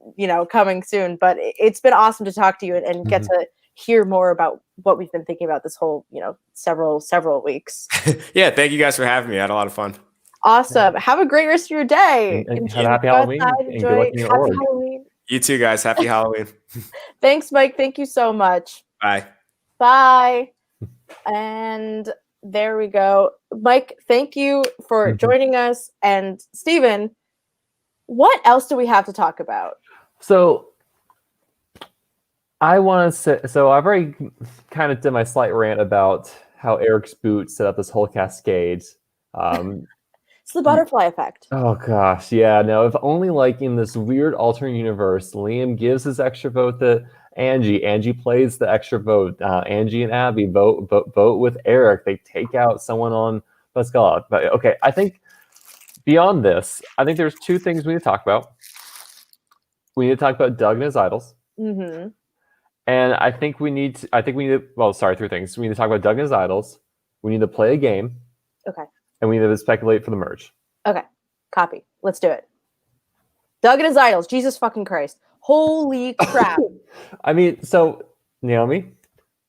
coming soon. But it's been awesome to talk to you and get to hear more about what we've been thinking about this whole, several weeks. Yeah, thank you guys for having me. I had a lot of fun. Awesome. Have a great rest of your day. And happy Halloween. Enjoy. Happy Halloween. You too, guys. Happy Halloween. Thanks, Mike. Thank you so much. Bye. Bye. And there we go. Mike, thank you for joining us. And Steven, what else do we have to talk about? So I want to say, I've already kind of did my slight rant about how Eric's boot set up this whole cascade. It's the butterfly effect. Oh gosh, yeah. No, if only like in this weird alternate universe, Liam gives his extra vote to Angie. Angie plays the extra vote. Angie and Abby vote with Eric. They take out someone on Pascal. But okay, I think beyond this, I think there's two things we need to talk about. We need to talk about Doug and his idols. And I think we need to, well, sorry, three things. We need to talk about Doug and his idols. We need to play a game. Okay. And we need to speculate for the merge. Okay. Copy. Let's do it. Doug and his idols. Jesus fucking Christ. Holy crap. I mean, so Naomi,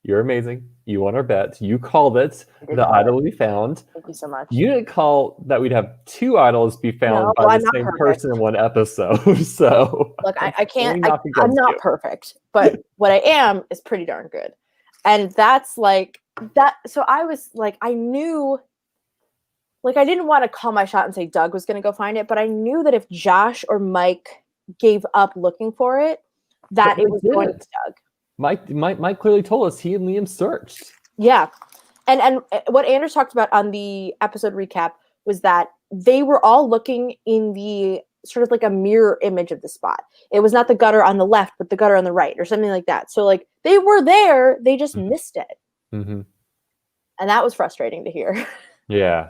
you're amazing. You won our bet. You called it. The idol we found. Thank you so much. You didn't call that we'd have two idols be found by the same person in one episode. So look, I can't. I'm not perfect, but what I am is pretty darn good. And that's like that. So I was like, I knew. Like, I didn't want to call my shot and say Doug was going to go find it, but I knew that if Josh or Mike gave up looking for it, that it was going to Doug. Mike clearly told us he and Liam searched. Yeah. And what Anders talked about on the episode recap was that they were all looking in the sort of like a mirror image of the spot. It was not the gutter on the left, but the gutter on the right or something like that. So, like, they were there. They just missed it. And that was frustrating to hear. Yeah.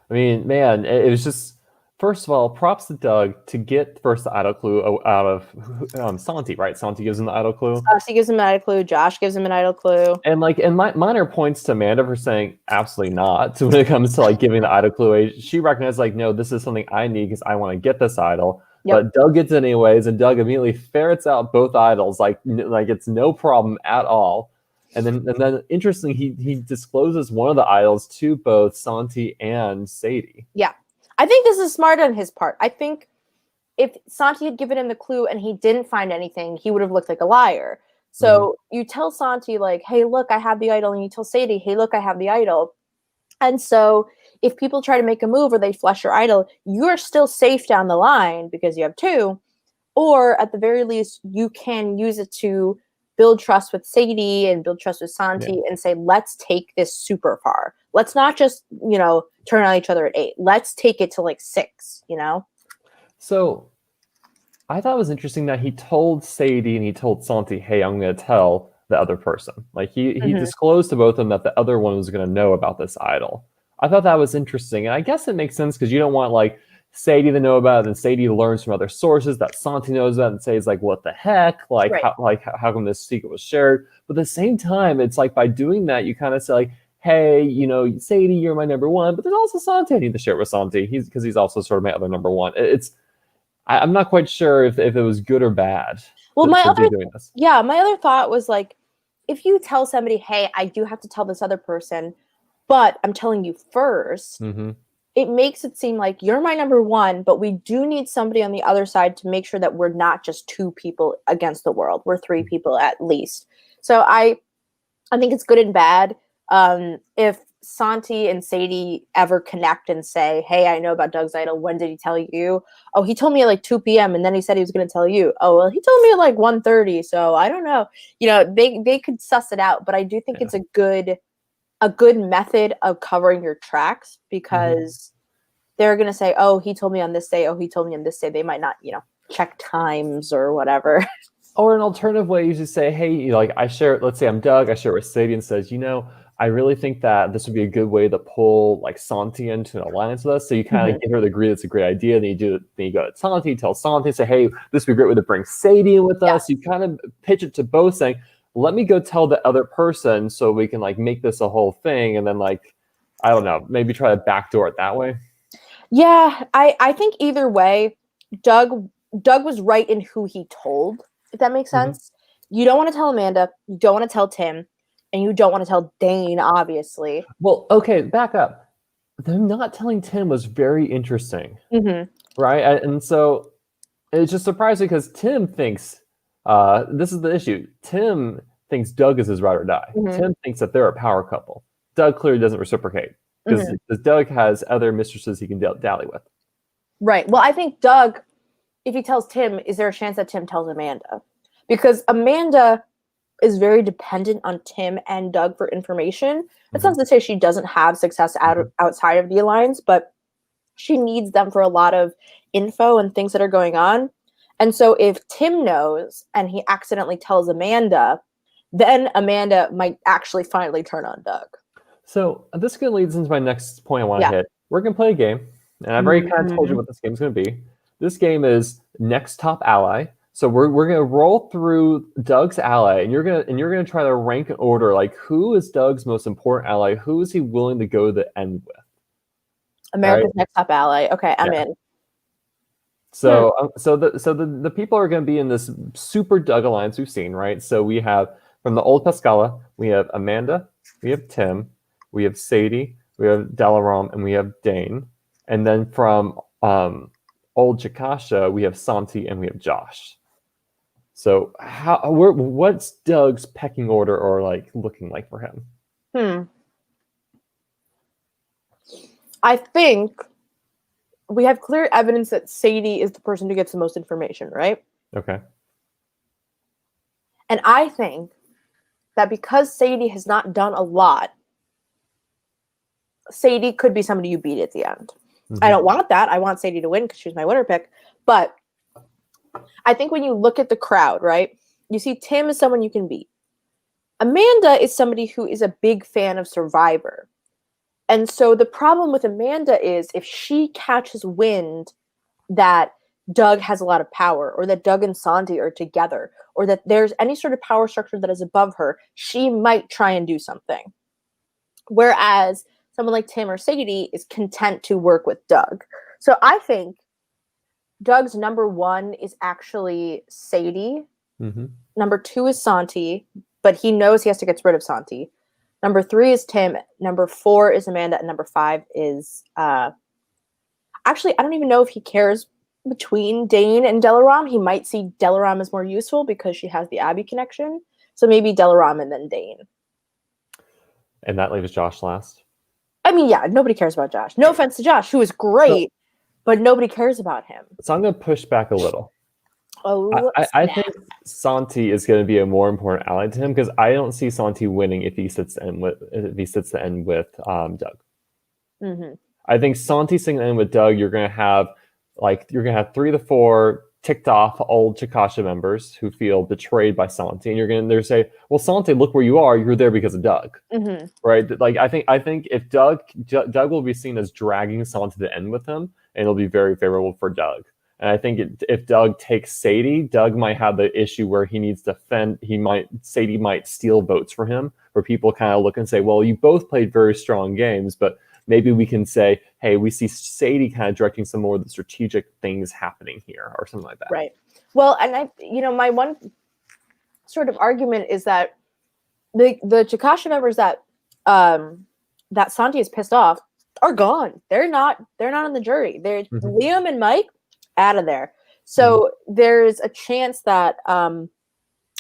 I mean, man, it was just, first of all, props to Doug to get first the idol clue out of Santi, right? Santi gives him the idol clue. He gives him an idol clue. Josh gives him an idol clue. And minor points to Amanda for saying absolutely not when it comes to like giving the idol clue. She recognized like, no, this is something I need because I want to get this idol. But Doug gets it anyways, and Doug immediately ferrets out both idols like it's no problem at all. And then interestingly, he discloses one of the idols to both Santi and Sadie. Yeah. I think this is smart on his part. I think if Santi had given him the clue and he didn't find anything, he would have looked like a liar. So you tell Santi, like, hey, look, I have the idol. And you tell Sadie, hey, look, I have the idol. And so if people try to make a move or they flush your idol, you're still safe down the line because you have 2. Or at the very least, you can use it to build trust with Sadie and build trust with Santi and say, let's take this super far. Let's not just, turn on each other at 8. Let's take it to like 6, So I thought it was interesting that he told Sadie and he told Santi, hey, I'm going to tell the other person. Like he disclosed to both of them that the other one was going to know about this idol. I thought that was interesting. And I guess it makes sense because you don't want like Sadie to know about it and Sadie learns from other sources that Santi knows about and Sadie's like, what the heck? Like, how come this secret was shared? But at the same time, it's like by doing that, you kind of say like, hey, Sadie, you're my number 1, but there's also Santi. I need to share it with Santi. Because he's also sort of my other number 1. I'm not quite sure if it was good or bad. Well, my other thought was like, if you tell somebody, hey, I do have to tell this other person, but I'm telling you first, it makes it seem like you're my number 1, but we do need somebody on the other side to make sure that we're not just 2 people against the world. We're 3 people at least. So I think it's good and bad. If Santi and Sadie ever connect and say, hey, I know about Doug's idol. When did he tell you? Oh, he told me at like 2 p.m. and then he said he was going to tell you. Oh, well, he told me at like 1:30. So I don't know. They could suss it out, but I do think it's a good method of covering your tracks because they're going to say, oh, he told me on this day. Oh, he told me on this day. They might not, check times or whatever. Or an alternative way, you just say, hey, let's say I'm Doug, I share it with Sadie and says, I really think that this would be a good way to pull like Santi into an alliance with us. So you kind of get her to agree that's a great idea. Then you go to Santi, tell Santi, say, hey, this would be a great way to bring Sadie in with us. You kind of pitch it to both saying, let me go tell the other person so we can like make this a whole thing. And then like, I don't know, maybe try to backdoor it that way. Yeah, I think either way, Doug was right in who he told, if that makes sense. You don't want to tell Amanda, you don't want to tell Tim, and you don't want to tell Dane, obviously. Well, okay, back up. Them not telling Tim was very interesting, right? And so it's just surprising because Tim thinks, this is the issue. Tim thinks Doug is his ride or die. Tim thinks that they're a power couple. Doug clearly doesn't reciprocate because Doug has other mistresses he can dally with. Right. Well, I think Doug, if he tells Tim, is there a chance that Tim tells Amanda? Because Amanda is very dependent on Tim and Doug for information. That's not to say she doesn't have success outside of the alliance, but she needs them for a lot of info and things that are going on. And so if Tim knows and he accidentally tells Amanda, then Amanda might actually finally turn on Doug. So this kind of leads into my next point I want to hit. We're going to play a game, and I've already kind of told you what this game is going to be. This game is Next Top Ally. So we're going to roll through Doug's ally, and you're going to try to rank and order like who is Doug's most important ally, who is he willing to go to the end with. America's Next Top Ally. Okay, I'm in. So the people are going to be in this super Doug alliance we've seen, right? So we have from the old Pascala, we have Amanda, we have Tim, we have Sadie, we have Dalaram, and we have Dane. And then from old Jakasha, we have Santi and we have Josh. So what's Doug's pecking order or like looking like for him? I think we have clear evidence that Sadie is the person who gets the most information, right? Okay. And I think that because Sadie has not done a lot, Sadie could be somebody you beat at the end. I don't want that. I want Sadie to win because she's my winner pick. But I think when you look at the crowd, right, you see Tim is someone you can beat. Amanda is somebody who is a big fan of Survivor. And so the problem with Amanda is if she catches wind that Doug has a lot of power or that Doug and Santi are together or that there's any sort of power structure that is above her, she might try and do something. Whereas someone like Tim or Sadie is content to work with Doug. So I think Doug's number 1 is actually Sadie. Number 2 is Santi, but he knows he has to get rid of Santi. Number 3 is Tim. Number 4 is Amanda. And number 5 is... actually, I don't even know if he cares between Dane and Delaram. He might see Delaram as more useful because she has the Abby connection. So maybe Delaram and then Dane. And that leaves Josh last. I mean, yeah, nobody cares about Josh. No offense to Josh, who is great, but nobody cares about him. So I'm going to push back a little. Oh, I think Santi is going to be a more important ally to him because I don't see Santi winning if he sits the end with Doug. Mm-hmm. I think Santi sitting the end with Doug, you're going to have 3 to 4 ticked off old Chikasha members who feel betrayed by Santi, and you're going to say, "Well, Santi, look where you are. You're there because of Doug." Mm-hmm. Right? Like I think if Doug will be seen as dragging Santi to the end with him, and it'll be very favorable for Doug. And I think if Doug takes Sadie, Doug might have the issue where he needs to fend. Sadie might steal votes for him, where people kind of look and say, "Well, you both played very strong games, but maybe we can say, hey, we see Sadie kind of directing some more of the strategic things happening here," or something like that. Right. Well, and my one sort of argument is that the Chikasha members that Santi is pissed off are gone. They're not on the jury. They're Liam and Mike out of there. So there's a chance that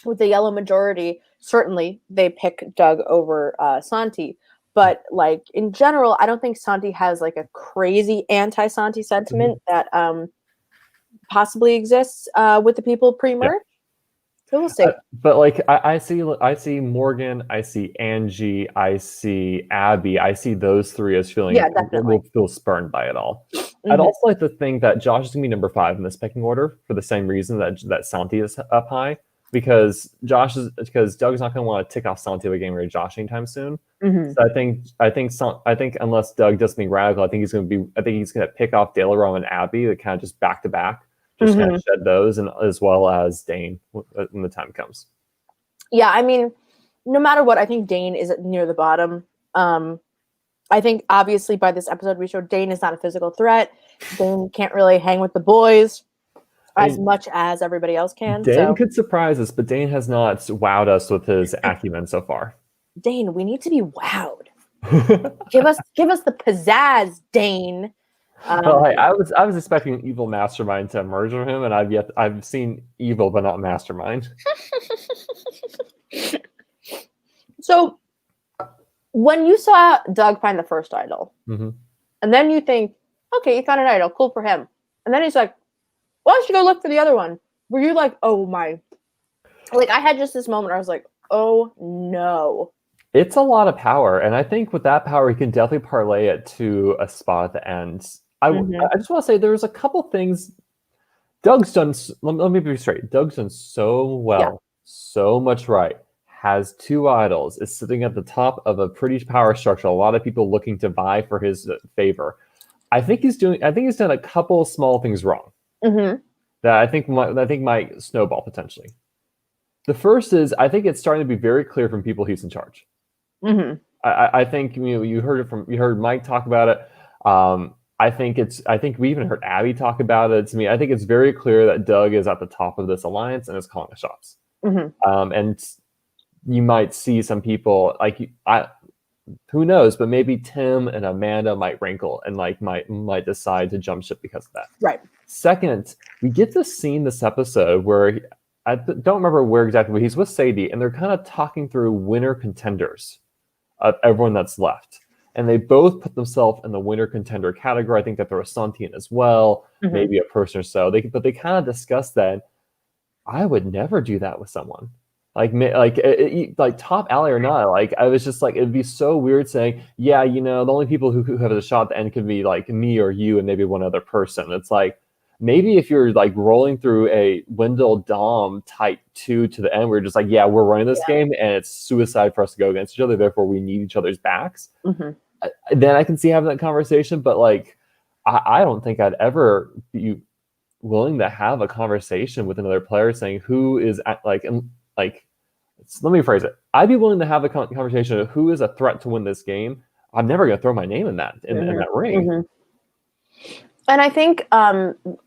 with the yellow majority, certainly they pick Doug over Santi. But like in general, I don't think Santi has like a crazy anti-Santi sentiment that possibly exists with the people pre-merge. Yeah. So we'll see. But like I see Morgan, I see Angie, I see Abby, I see those 3 as feeling will feel spurned by it all. I'd also like to think that Josh is gonna be number 5 in this pecking order for the same reason that Santi is up high. Because Doug's not going to want to tick off Santi with getting rid of Josh anytime soon. So I think unless Doug does something radical, I think he's going to pick off Delaram and Abby, that kind of just back to back, just kind of shed those, and as well as Dane when the time comes. Yeah, I mean, no matter what, I think Dane is near the bottom. I think obviously by this episode we showed Dane is not a physical threat. Dane can't really hang with the boys as much as everybody else can. Dane could surprise us, but Dane has not wowed us with his acumen so far. Dane, we need to be wowed. give us the pizzazz, Dane. Well, I was expecting an evil mastermind to emerge from him, and I've seen evil but not mastermind. So when you saw Doug find the first idol, and then you think, okay, he found an idol, cool for him, and then he's like, why don't you go look for the other one? Were you like, oh my, like I had just this moment where I was like, oh no. It's a lot of power, and I think with that power, he can definitely parlay it to a spot at the end. I just want to say there's a couple things Doug's done. Let me be straight. Doug's done so well, so much right. Has 2 idols, is sitting at the top of a pretty power structure. A lot of people looking to vie for his favor. I think he's done a couple of small things wrong. That I think might snowball potentially. The first is I think it's starting to be very clear from people he's in charge. I think you heard Mike talk about it. I think we even heard Abby talk about it. To me, I think it's very clear that Doug is at the top of this alliance and is calling the shots. And you might see some people who knows, but maybe Tim and Amanda might wrinkle and might decide to jump ship because of that. Right. Second, we get this scene this episode where I don't remember where exactly, but he's with Sadie and they're kind of talking through winner contenders of everyone that's left. And they both put themselves in the winner contender category. I think that there was Santi in as well, maybe a person or so. But they kind of discussed that. I would never do that with someone. Like top ally or not, like I was just like, it'd be so weird saying, yeah, the only people who have a shot at the end could be like me or you and maybe one other person. It's like, maybe if you're like rolling through a Wendell Dom type 2 to the end, we're just like, yeah, we're running this game and it's suicide for us to go against each other. Therefore, we need each other's backs. Then I can see having that conversation. But like, I don't think I'd ever be willing to have a conversation with another player saying who is let me phrase it. I'd be willing to have a conversation of who is a threat to win this game. I'm never going to throw my name in that ring. And I think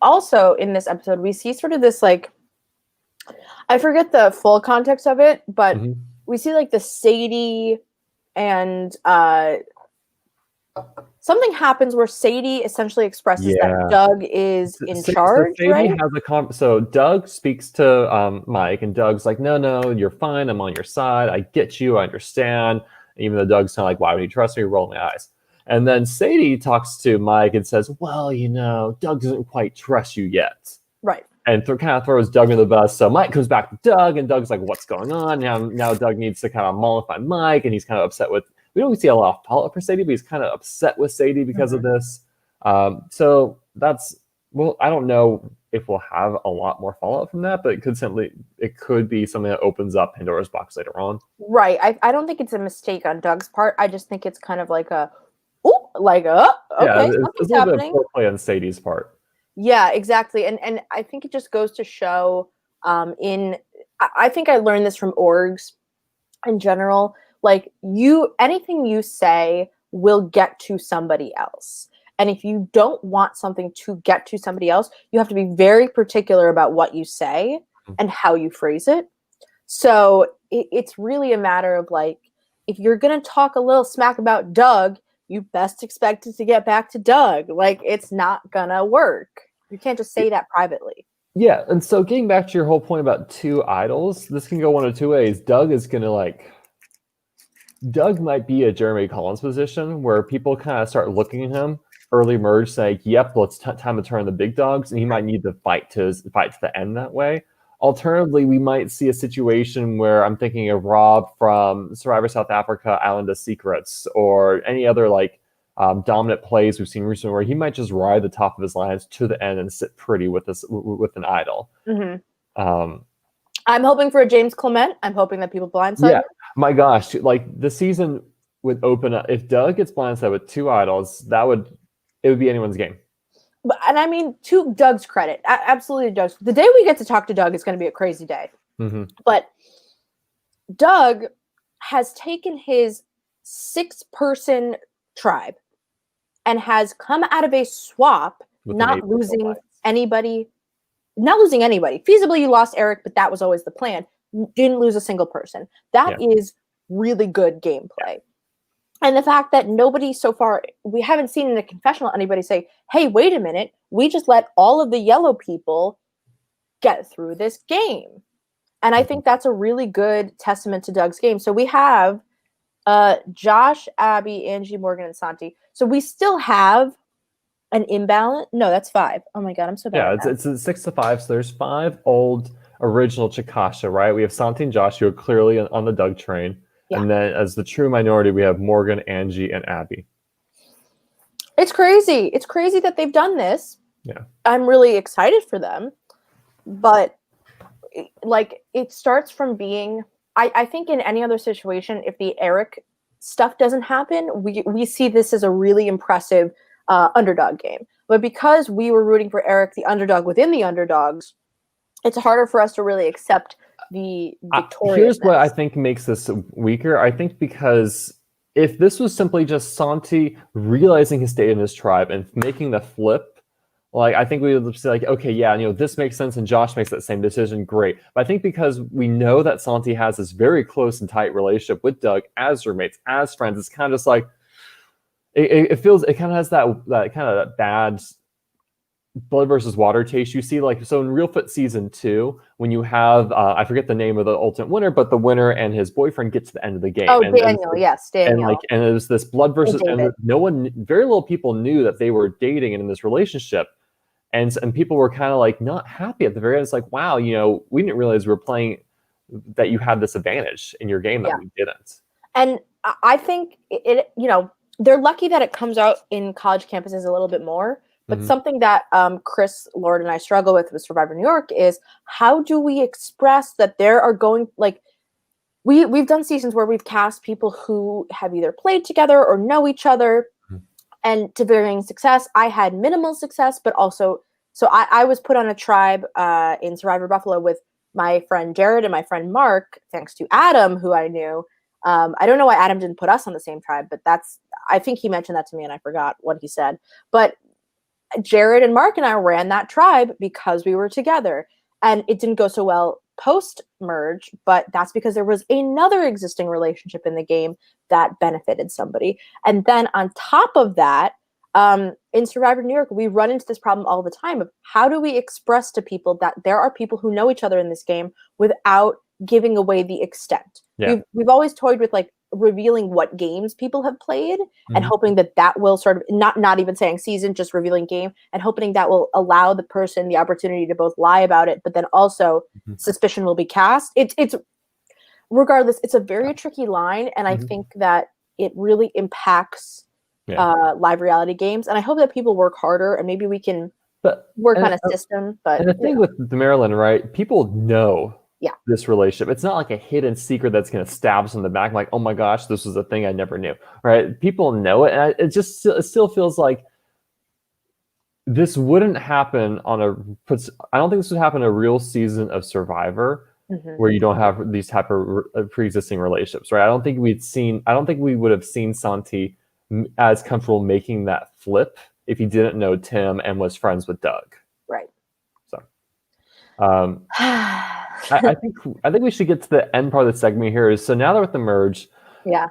also in this episode, we see sort of this like, I forget the full context of it, but we see like the Sadie and something happens where Sadie essentially expresses that Doug is in charge, Sadie right? has so Doug speaks to Mike, and Doug's like, no, you're fine. I'm on your side. I get you. I understand. Even though Doug's kind of like, why would you trust me? Rolling my eyes. And then Sadie talks to Mike and says, well, Doug doesn't quite trust you yet. Right. And kind of throws Doug in the bus. So Mike comes back to Doug, and Doug's like, what's going on? Now Doug needs to kind of mollify Mike, and he's kind of upset with, we don't see a lot of follow-up for Sadie, but he's kind of upset with Sadie because of this. So that's, well, I don't know if we'll have a lot more follow-up from that, but it could be something that opens up Pandora's box later on. Right. I don't think it's a mistake on Doug's part. I just think it's kind of like okay, it's something's a little happening. bit of play on Sadie's part. Yeah, exactly. And I think it just goes to show I think I learned this from orgs in general. Like anything you say will get to somebody else. And if you don't want something to get to somebody else, you have to be very particular about what you say and how you phrase it. So it's really a matter of like, if you're going to talk a little smack about Doug, you best expect it to get back to Doug. Like, it's not going to work. You can't just say that privately. Yeah. And so getting back to your whole point about two idols, this can go one of two ways. Doug might be a Jeremy Collins position where people kind of start looking at him early merge, saying, yep, it's time to turn the big dogs. And he might need to fight to the end that way. Alternatively, we might see a situation where I'm thinking of Rob from Survivor South Africa, Island of Secrets, or any other dominant plays we've seen recently where he might just ride the top of his lines to the end and sit pretty with an idol. Mm-hmm. I'm hoping for a James Clement. I'm hoping that people blindside him. My gosh, the season would open up if Doug gets blindsided with two idols. It would be anyone's game. And I mean, to Doug's credit, absolutely Doug's. The day we get to talk to Doug is going to be a crazy day. Mm-hmm. But Doug has taken his 6-person tribe and has come out of a swap, not losing anybody. Feasibly, you lost Eric, but that was always the plan. Didn't lose a single person. That is really good gameplay. And the fact that nobody so far, we haven't seen in a confessional anybody say, hey, wait a minute, we just let all of the yellow people get through this game. And I think that's a really good testament to Doug's game. So we have Josh, Abby, Angie, Morgan, and Santi. So we still have an imbalance. No, that's 5. Oh my God, I'm so bad. Yeah, it's a 6 to 5. So there's 5 old original Chikasha, right? We have Santi and Josh who are clearly on the Doug train. Yeah. And then as the true minority, we have Morgan, Angie, and Abby. It's crazy. It's crazy that they've done this. Yeah. I'm really excited for them. But it starts from being, I think in any other situation, if the Eric stuff doesn't happen, we see this as a really impressive underdog game. But because we were rooting for Eric, the underdog within the underdogs, it's harder for us to really accept the victoriousness. Here's what I think makes this weaker. I think because if this was simply just Santi realizing his state in his tribe and making the flip, I think we would say okay, yeah, this makes sense, and Josh makes that same decision, great. But I think because we know that Santi has this very close and tight relationship with Doug as roommates, as friends, it's kind of just it feels, it kind of has that kind of bad blood versus water taste. You see, so in Real Foot season 2, when you have I forget the name of the ultimate winner, but the winner and his boyfriend get to the end of the game. Oh, Daniel, yes, Daniel. And it was this blood versus, and very little people knew that they were dating and in this relationship, and people were kind of not happy at the very end. It's wow, we didn't realize we were playing, that you had this advantage in your game that we didn't. And I think they're lucky that it comes out in college campuses a little bit more. But something that Chris Lord and I struggle with Survivor New York is, how do we express that there are going, we've done seasons where we've cast people who have either played together or know each other, and to varying success. I had minimal success, but also, so I was put on a tribe in Survivor Buffalo with my friend Jared and my friend Mark, thanks to Adam, who I knew. I don't know why Adam didn't put us on the same tribe, but I think he mentioned that to me and I forgot what he said. But Jared and Mark and I ran that tribe because we were together, and it didn't go so well post-merge, but that's because there was another existing relationship in the game that benefited somebody. And then on top of that, in Survivor New York, we run into this problem all the time of how do we express to people that there are people who know each other in this game without giving away the extent. Yeah. We've always toyed with like revealing what games people have played and hoping that will sort of not even saying season, just revealing game, and hoping that will allow the person the opportunity to both lie about it, but then also suspicion will be cast. It's regardless, it's a very tricky line, and I think that it really impacts live reality games, and I hope that people work harder and maybe we can work on a system. But and the thing with the Maryland, right? People know this relationship. It's not like a hidden secret that's going to stab us in the back, like, oh my gosh, this was a thing I never knew, right? People know it, and it still feels like this wouldn't happen on I don't think this would happen in a real season of Survivor where you don't have these type of pre-existing relationships, right? I don't think we would have seen Santi as comfortable making that flip if he didn't know Tim and was friends with Doug. Right. So, I think we should get to the end part of the segment here. So now that with the merge,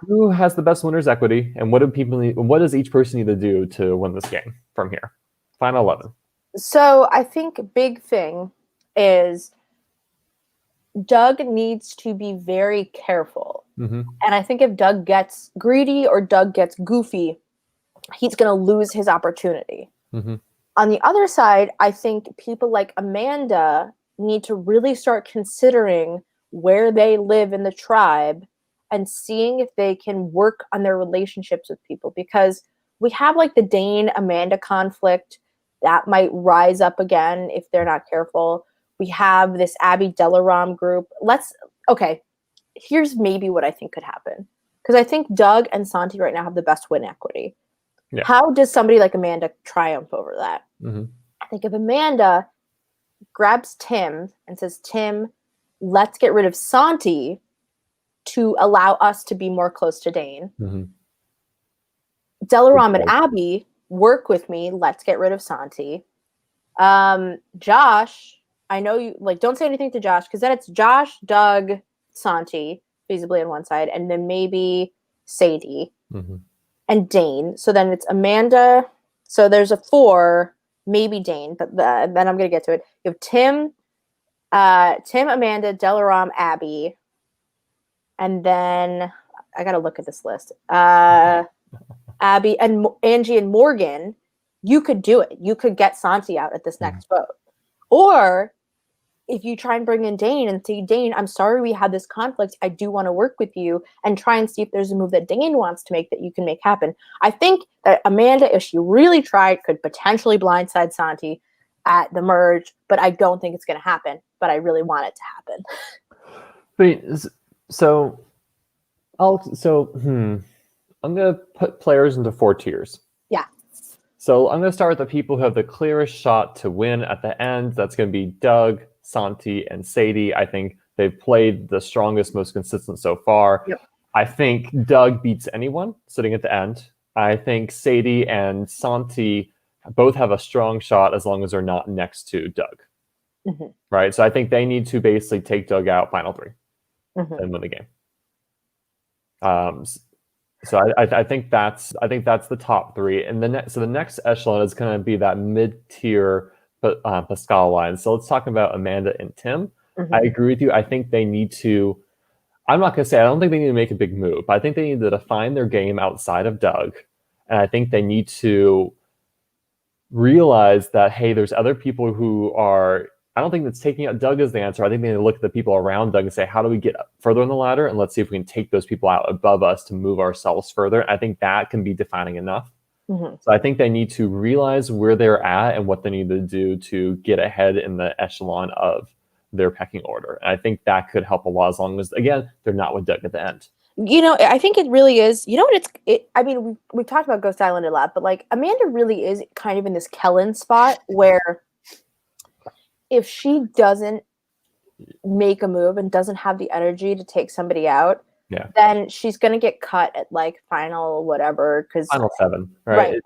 who has the best winner's equity, and what does each person need to do to win this game from here? Final 11. So I think big thing is Doug needs to be very careful. And I think if Doug gets greedy or Doug gets goofy, he's going to lose his opportunity. On the other side, I think people like Amanda need to really start considering where they live in the tribe and seeing if they can work on their relationships with people, because we have like the Dane Amanda conflict that might rise up again if they're not careful. We have this Abby Delaram group. Here's maybe what I think could happen, because I think Doug and Santi right now have the best win equity. How does somebody like Amanda triumph over that? I think if Amanda grabs Tim and says, Tim, let's get rid of Santi to allow us to be more close to Dane. Delaram and Abby, work with me. Let's get rid of Santi. Josh, I know you don't say anything to Josh, because then it's Josh, Doug, Santi, feasibly on one side, and then maybe Sadie and Dane. So then it's Amanda. So there's a 4, maybe Dane, but then I'm going to get to it. You have Tim, Amanda, Delaram, Abby, and then I got to look at this list. Abby and Angie and Morgan. You could do it. You could get Santi out at this next vote. Or if you try and bring in Dane and say, Dane, I'm sorry we had this conflict. I do want to work with you, and try and see if there's a move that Dane wants to make that you can make happen. I think that Amanda, if she really tried, could potentially blindside Santi at the merge, but I don't think it's going to happen. But I really want it to happen. I'm going to put players into 4 tiers. So I'm going to start with the people who have the clearest shot to win at the end. That's going to be Doug, Santi, and Sadie. I think they've played the strongest, most consistent so far. I think Doug beats anyone sitting at the end. I think Sadie and Santi both have a strong shot as long as they're not next to Doug. Right? So I think they need to basically take Doug out final 3 and win the game. So I think that's the top 3, and the next echelon is going to be that mid-tier Pascal line. So let's talk about Amanda and Tim. I agree with you. I think they need to. I'm not going to say I don't think they need to make a big move, but I think they need to define their game outside of Doug, and I think they need to realize that there's other people who are. I don't think that's taking out Doug as the answer. I think they need to look at the people around Doug and say, how do we get further on the ladder? And let's see if we can take those people out above us to move ourselves further. I think that can be defining enough. So I think they need to realize where they're at and what they need to do to get ahead in the echelon of their pecking order. And I think that could help a lot, as long as, again, they're not with Doug at the end. I think it really is. You know what I mean, we've talked about Ghost Island a lot, but like Amanda really is kind of in this Kellen spot where if she doesn't make a move and doesn't have the energy to take somebody out, then she's going to get cut at like final whatever. Final 7, right?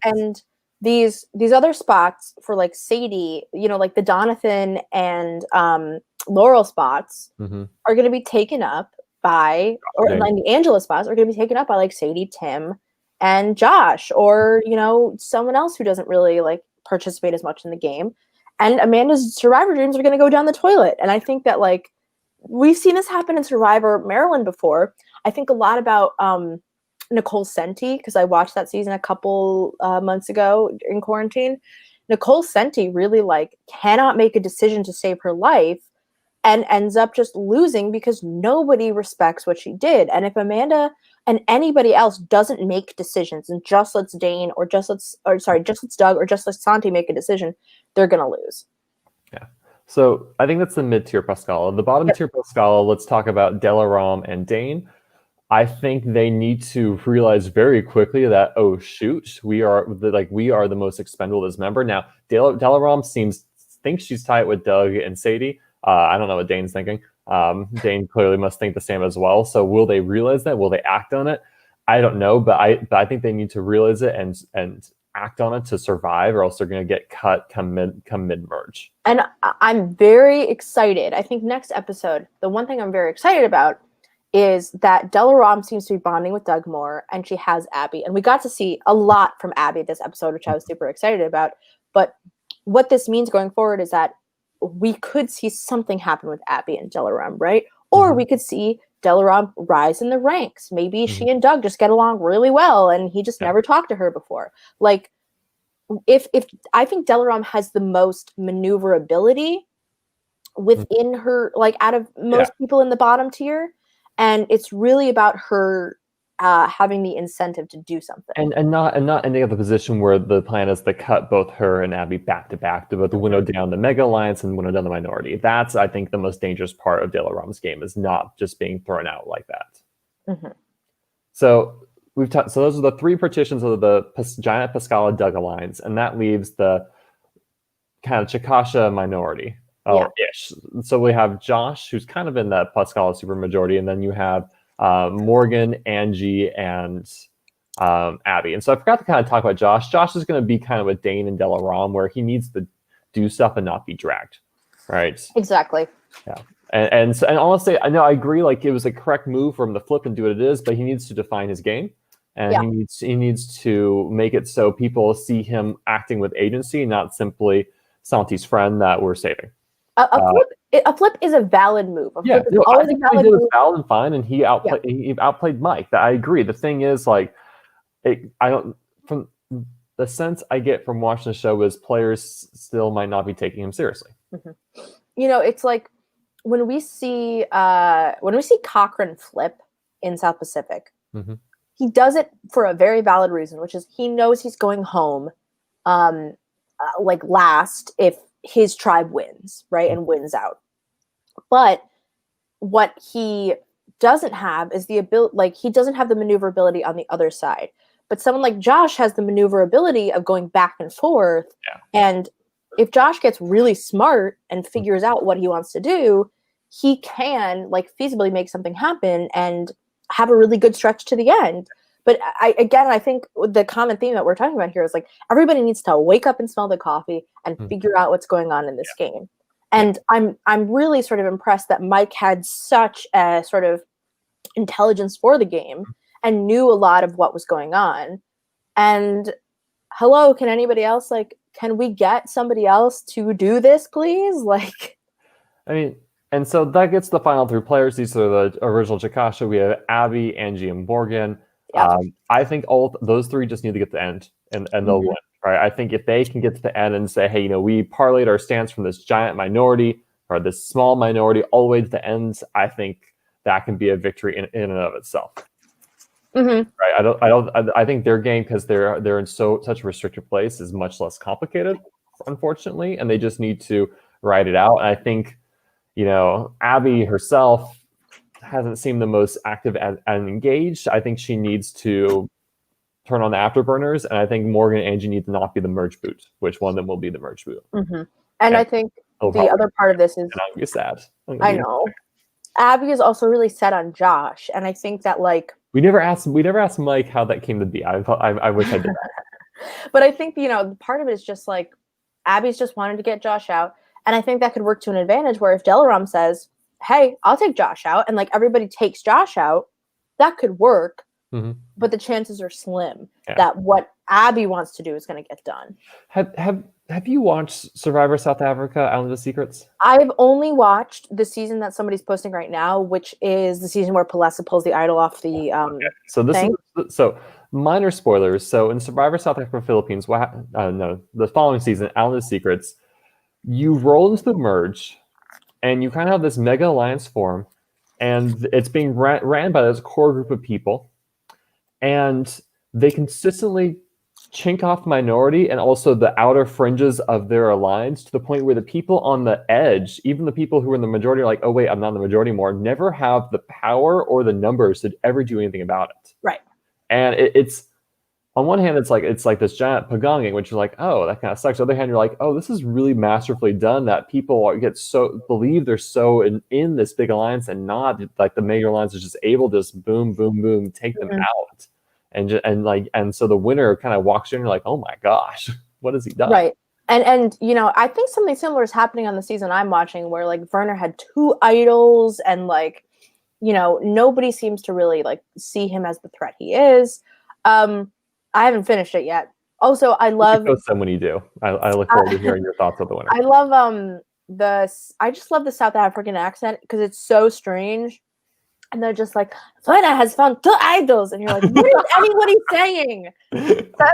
And these other spots for like Sadie, like the Donathan and Laurel spots Mm-hmm. are going to be taken up by, or Dang. like the Angela spots are going to be taken up by like Sadie, Tim, and Josh, or someone else who doesn't really like participate as much in the game. And Amanda's Survivor dreams are going to go down the toilet. And I think that like we've seen this happen in Survivor Maryland before. I think a lot about Nicole Senti, because I watched that season a couple months ago in quarantine. Nicole Senti really like cannot make a decision to save her life and ends up just losing because nobody respects what she did. And if Amanda and anybody else doesn't make decisions and just lets Dane or just lets Doug or just lets Santi make a decision, they're gonna lose. Yeah. So I think that's the mid-tier Pascala. The bottom tier Pascala, let's talk about Delaram and Dane. I think they need to realize very quickly that, oh shoot, we are the most expendable as member. Now, Delaram thinks she's tight with Doug and Sadie. I don't know what Dane's thinking. Dane clearly must think the same as well. So will they realize that? Will they act on it? I don't know, but I think they need to realize it and act on it to survive, or else they're going to get cut come mid merge. And I'm very excited. I think next episode, the one thing I'm very excited about is that Delaram seems to be bonding with Doug more, and she has Abby. And we got to see a lot from Abby this episode, which I was super excited about. But what this means going forward is that we could see something happen with Abby and Delaram, right? Or we could see Delaram rise in the ranks. Maybe she and Doug just get along really well, and he just never talked to her before. Like, if I think Delaram has the most maneuverability within her, like out of most people in the bottom tier. And it's really about her having the incentive to do something, and not ending up the position where the plan is to cut both her and Abby back to back, to both winnow down the Mega Alliance and winnow down the minority. That's, I think, the most dangerous part of Delaram's game, is not just being thrown out like that. So so those are the three partitions of the giant Pascala Doug Alliance, and that leaves the kind of Chikasha minority. Ish. So we have Josh, who's kind of in that Pascala supermajority, and then you have Morgan, Angie, and Abby. And so I forgot to kind of talk about Josh. Josh is going to be kind of with Dane and Delaram, where he needs to do stuff and not be dragged, right? Exactly. Yeah. And honestly, I know I agree. Like, it was a correct move for him to flip and do what it is, but he needs to define his game, and he needs to make it so people see him acting with agency, not simply Santi's friend that we're saving. A flip is a valid move. I think he did was valid and fine, and he outplayed Mike. I agree. The thing is, like, from the sense I get from watching the show is players still might not be taking him seriously. It's like when we see Cochran flip in South Pacific, he does it for a very valid reason, which is he knows he's going home, like last if his tribe wins, right, and wins out. But what he doesn't have is the ability, like, he doesn't have the maneuverability on the other side. But someone like Josh has the maneuverability of going back and forth. And if Josh gets really smart and figures out what he wants to do, he can, like, feasibly make something happen and have a really good stretch to the end. But I think the common theme that we're talking about here is, like, everybody needs to wake up and smell the coffee and figure out what's going on in this game. And I'm really sort of impressed that Mike had such a sort of intelligence for the game and knew a lot of what was going on. And hello, can anybody else, like, can we get somebody else to do this, please? Like, I mean, and so that gets the final three players. These are the original Chikasha. We have Abby, Angie, and Morgan. I think all those three just need to get to the end, and they'll win. Right? I think if they can get to the end and say, hey, we parlayed our stance from this giant minority or this small minority all the way to the end, I think that can be a victory in and of itself. Right? I think their game, because they're in such a restricted place, is much less complicated, unfortunately, and they just need to ride it out. And I think, Abby herself hasn't seemed the most active and engaged. I think she needs to turn on the afterburners, and I think Morgan and Angie need to not be the merge boot. Which one of them will be the merge boot? And I think the other part of this is, and I'm gonna be sad. I know Abby is also really set on Josh, and I think that, like, we never asked Mike how that came to be. I wish I did that. But I think part of it is just like Abby's just wanted to get Josh out, And I think that could work to an advantage where if Delaram says, hey, I'll take Josh out, and like everybody takes Josh out, that could work. Mm-hmm. But the chances are slim that what Abby wants to do is going to get done. Have you watched Survivor South Africa, Island of Secrets? I've only watched the season that somebody's posting right now, which is the season where Palessa pulls the idol off the So this thing. so minor spoilers. So in Survivor South Africa Philippines, the following season, Island of Secrets, you roll into the merge, and you kind of have this mega alliance form, and it's being ran by this core group of people, and they consistently chink off minority and also the outer fringes of their alliance to the point where the people on the edge, even the people who are in the majority, are like, oh wait, I'm not in the majority anymore, never have the power or the numbers to ever do anything about it. Right. And it's on one hand, it's like this giant pagonging, which is like, oh, that kind of sucks. On the other hand, you're like, oh, this is really masterfully done that people believe they're so in this big alliance and not like the major alliance is just able to just boom, boom, boom, take them out. And so the winner kind of walks in and you're like, oh my gosh, what has he done? Right. And I think something similar is happening on the season I'm watching where like Werner had 2 idols and like, nobody seems to really like see him as the threat he is. I haven't finished it yet. Also, I love when you do. I look forward to hearing your thoughts on the winner. I love I just love the South African accent because it's so strange. And they're just like, Werner has found 2 idols. And you're like, what is anybody saying?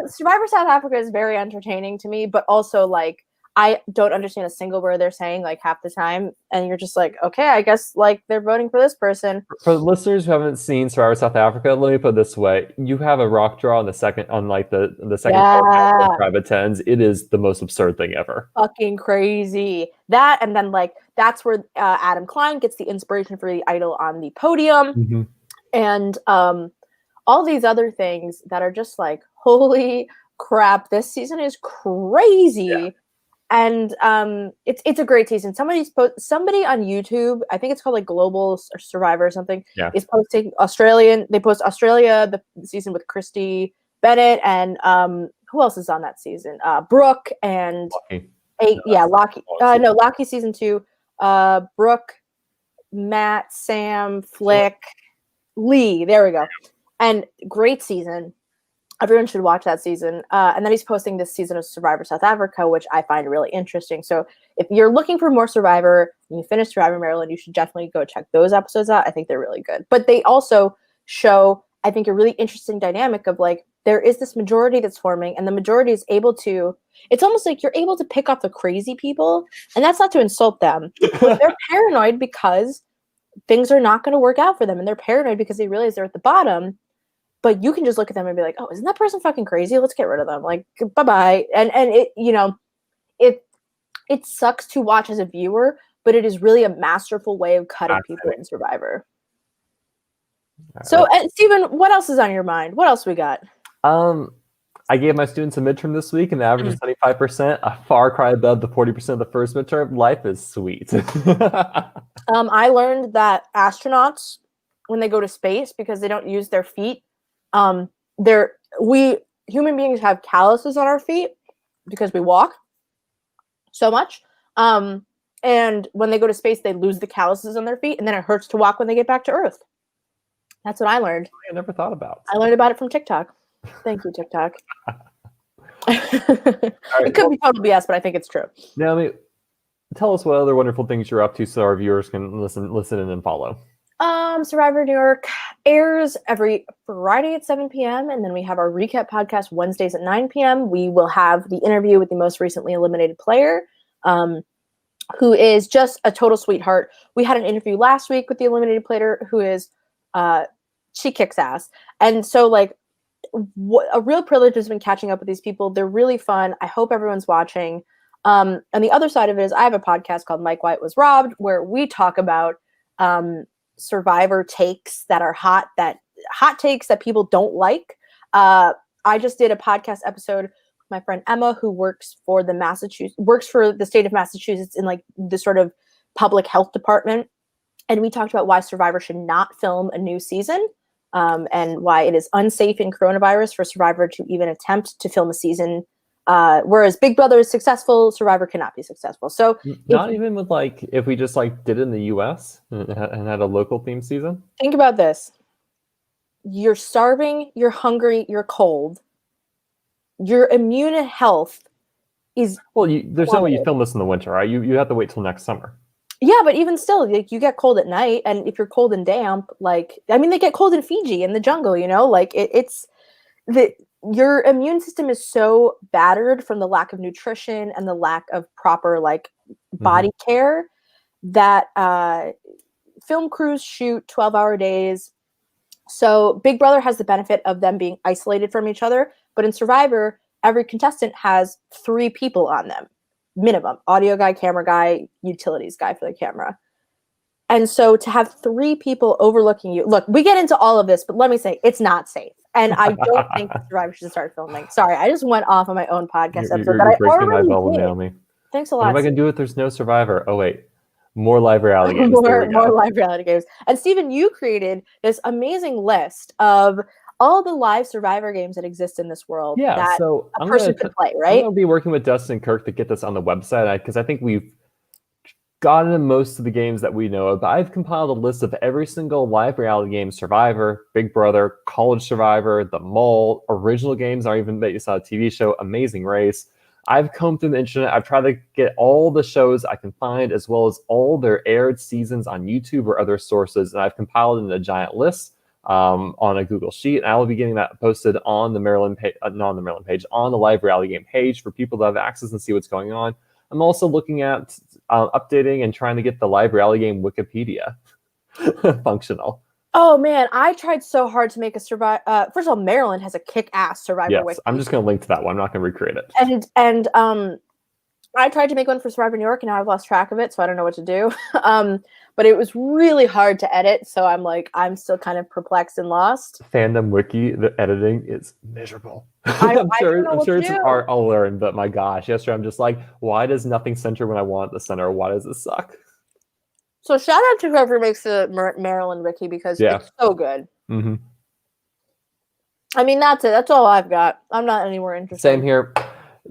Survivor South Africa is very entertaining to me, but also like I don't understand a single word they're saying like half the time. And you're just like, okay, I guess like they're voting for this person. For the listeners who haven't seen Survivor South Africa, let me put it this way. You have a rock draw on the second part, private tens. It is the most absurd thing ever. Fucking crazy. That, and then like, that's where Adam Klein gets the inspiration for the idol on the podium. Mm-hmm. And all these other things that are just like, holy crap, this season is crazy. Yeah. And it's a great season. Somebody on YouTube, I think it's called like Global Survivor or something, is posting Australian. They post Australia, the season with Christy Bennett, and who else is on that season? Brooke and Lockie. Lockie season 2. Brooke, Matt, Sam, Flick, Lee. There we go. And great season. Everyone should watch that season. And then he's posting this season of Survivor South Africa, which I find really interesting. So if you're looking for more Survivor and you finish Survivor Maryland, you should definitely go check those episodes out. I think they're really good. But they also show, I think, a really interesting dynamic of like, there is this majority that's forming and the majority is able to, it's almost like you're able to pick off the crazy people. And that's not to insult them. But they're paranoid because things are not going to work out for them. And they're paranoid because they realize they're at the bottom. But you can just look at them and be like, oh, isn't that person fucking crazy? Let's get rid of them. Like, bye-bye. And it sucks to watch as a viewer, but it is really a masterful way of cutting people in Survivor. So, Steven, what else is on your mind? What else we got? I gave my students a midterm this week, and the average is 75%, a far cry above the 40% of the first midterm. Life is sweet. I learned that astronauts, when they go to space, because they don't use their feet, we human beings have calluses on our feet because we walk so much. And when they go to space, they lose the calluses on their feet, and then it hurts to walk when they get back to Earth. That's what I learned. I never thought about. I learned about it from TikTok. Thank you, TikTok. It could be total BS, but I think it's true. Naomi, tell us what other wonderful things you're up to so our viewers can listen in and follow. Survivor New York airs every Friday at 7 p.m. And then we have our recap podcast Wednesdays at 9 p.m. We will have the interview with the most recently eliminated player, who is just a total sweetheart. We had an interview last week with the eliminated player who is, she kicks ass. And so like a real privilege has been catching up with these people. They're really fun. I hope everyone's watching. And the other side of it is I have a podcast called Mike White Was Robbed, where we talk about, Survivor takes that are hot takes that people don't like. I just did a podcast episode with my friend Emma, who works for the state of Massachusetts in like the sort of public health department. And we talked about why Survivor should not film a new season, and why it is unsafe in coronavirus for Survivor to even attempt to film a season Whereas Big Brother is successful, Survivor cannot be successful. So not even with like if we just like did it in the US and had a local theme season. Think about this. You're starving, you're hungry, you're cold. Your immune health is there's no way you film this in the winter, right? You have to wait till next summer. Yeah, but even still, like you get cold at night, and if you're cold and damp, like I mean, they get cold in Fiji in the jungle, you know, like it's your immune system is so battered from the lack of nutrition and the lack of proper like body care that film crews shoot 12-hour days. So Big Brother has the benefit of them being isolated from each other, but in Survivor, every contestant has 3 people on them, minimum: audio guy, camera guy, utilities guy for the camera. And so to have 3 people overlooking you, look, we get into all of this, but let me say, it's not safe. And I don't think Survivor should start filming. Sorry, I just went off on my own podcast episode that I already did. Naomi. Thanks a lot. What am I going to do if there's no Survivor? Oh, wait. More live reality games. more live reality games. And Steven, you created this amazing list of all the live Survivor games that exist in this world that so a person could play, right? I'm going to be working with Dustin and Kirk to get this on the website because I think we've gotten most of the games that we know of. But I've compiled a list of every single live reality game: Survivor, Big Brother, College Survivor, The Mole, original games, or even that you saw a TV show, Amazing Race. I've combed through the internet. I've tried to get all the shows I can find, as well as all their aired seasons on YouTube or other sources, and I've compiled it in a giant list on a Google Sheet. And I will be getting that posted on the Maryland page, not on the Maryland page, on the live reality game page for people to have access and see what's going on. I'm also looking at updating and trying to get the live reality game Wikipedia functional. Oh man, I tried so hard to make a Survivor. First of all, Maryland has a kick-ass Survivor Wiki. I'm just going to link to that one. I'm not going to recreate it. And I tried to make one for Survivor New York, and now I've lost track of it, so I don't know what to do. But it was really hard to edit, so I'm still kind of perplexed and lost. Fandom Wiki, the editing is miserable. I'm sure it's an art I'll learn, but my gosh, yesterday I'm just like, why does nothing center when I want it to center? Why does this suck? So shout out to whoever makes the Maryland Wiki because it's so good. Mm-hmm. I mean, that's it. That's all I've got. I'm not anywhere interested. Same here.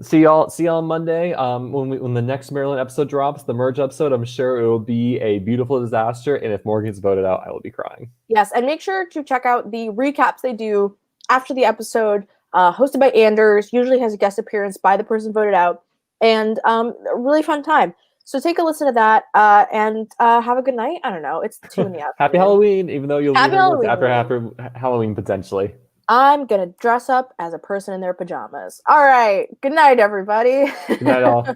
See y'all on Monday. When the next Maryland episode drops, the merge episode, I'm sure it will be a beautiful disaster. And if Morgan's voted out, I will be crying. Yes, and make sure to check out the recaps they do after the episode, hosted by Anders. Usually has a guest appearance by the person voted out, and a really fun time. So take a listen to that and have a good night. I don't know. It's 2 in the afternoon. Happy Halloween, even though you'll be after Halloween potentially. I'm going to dress up as a person in their pajamas. All right. Good night, everybody. Good night, all.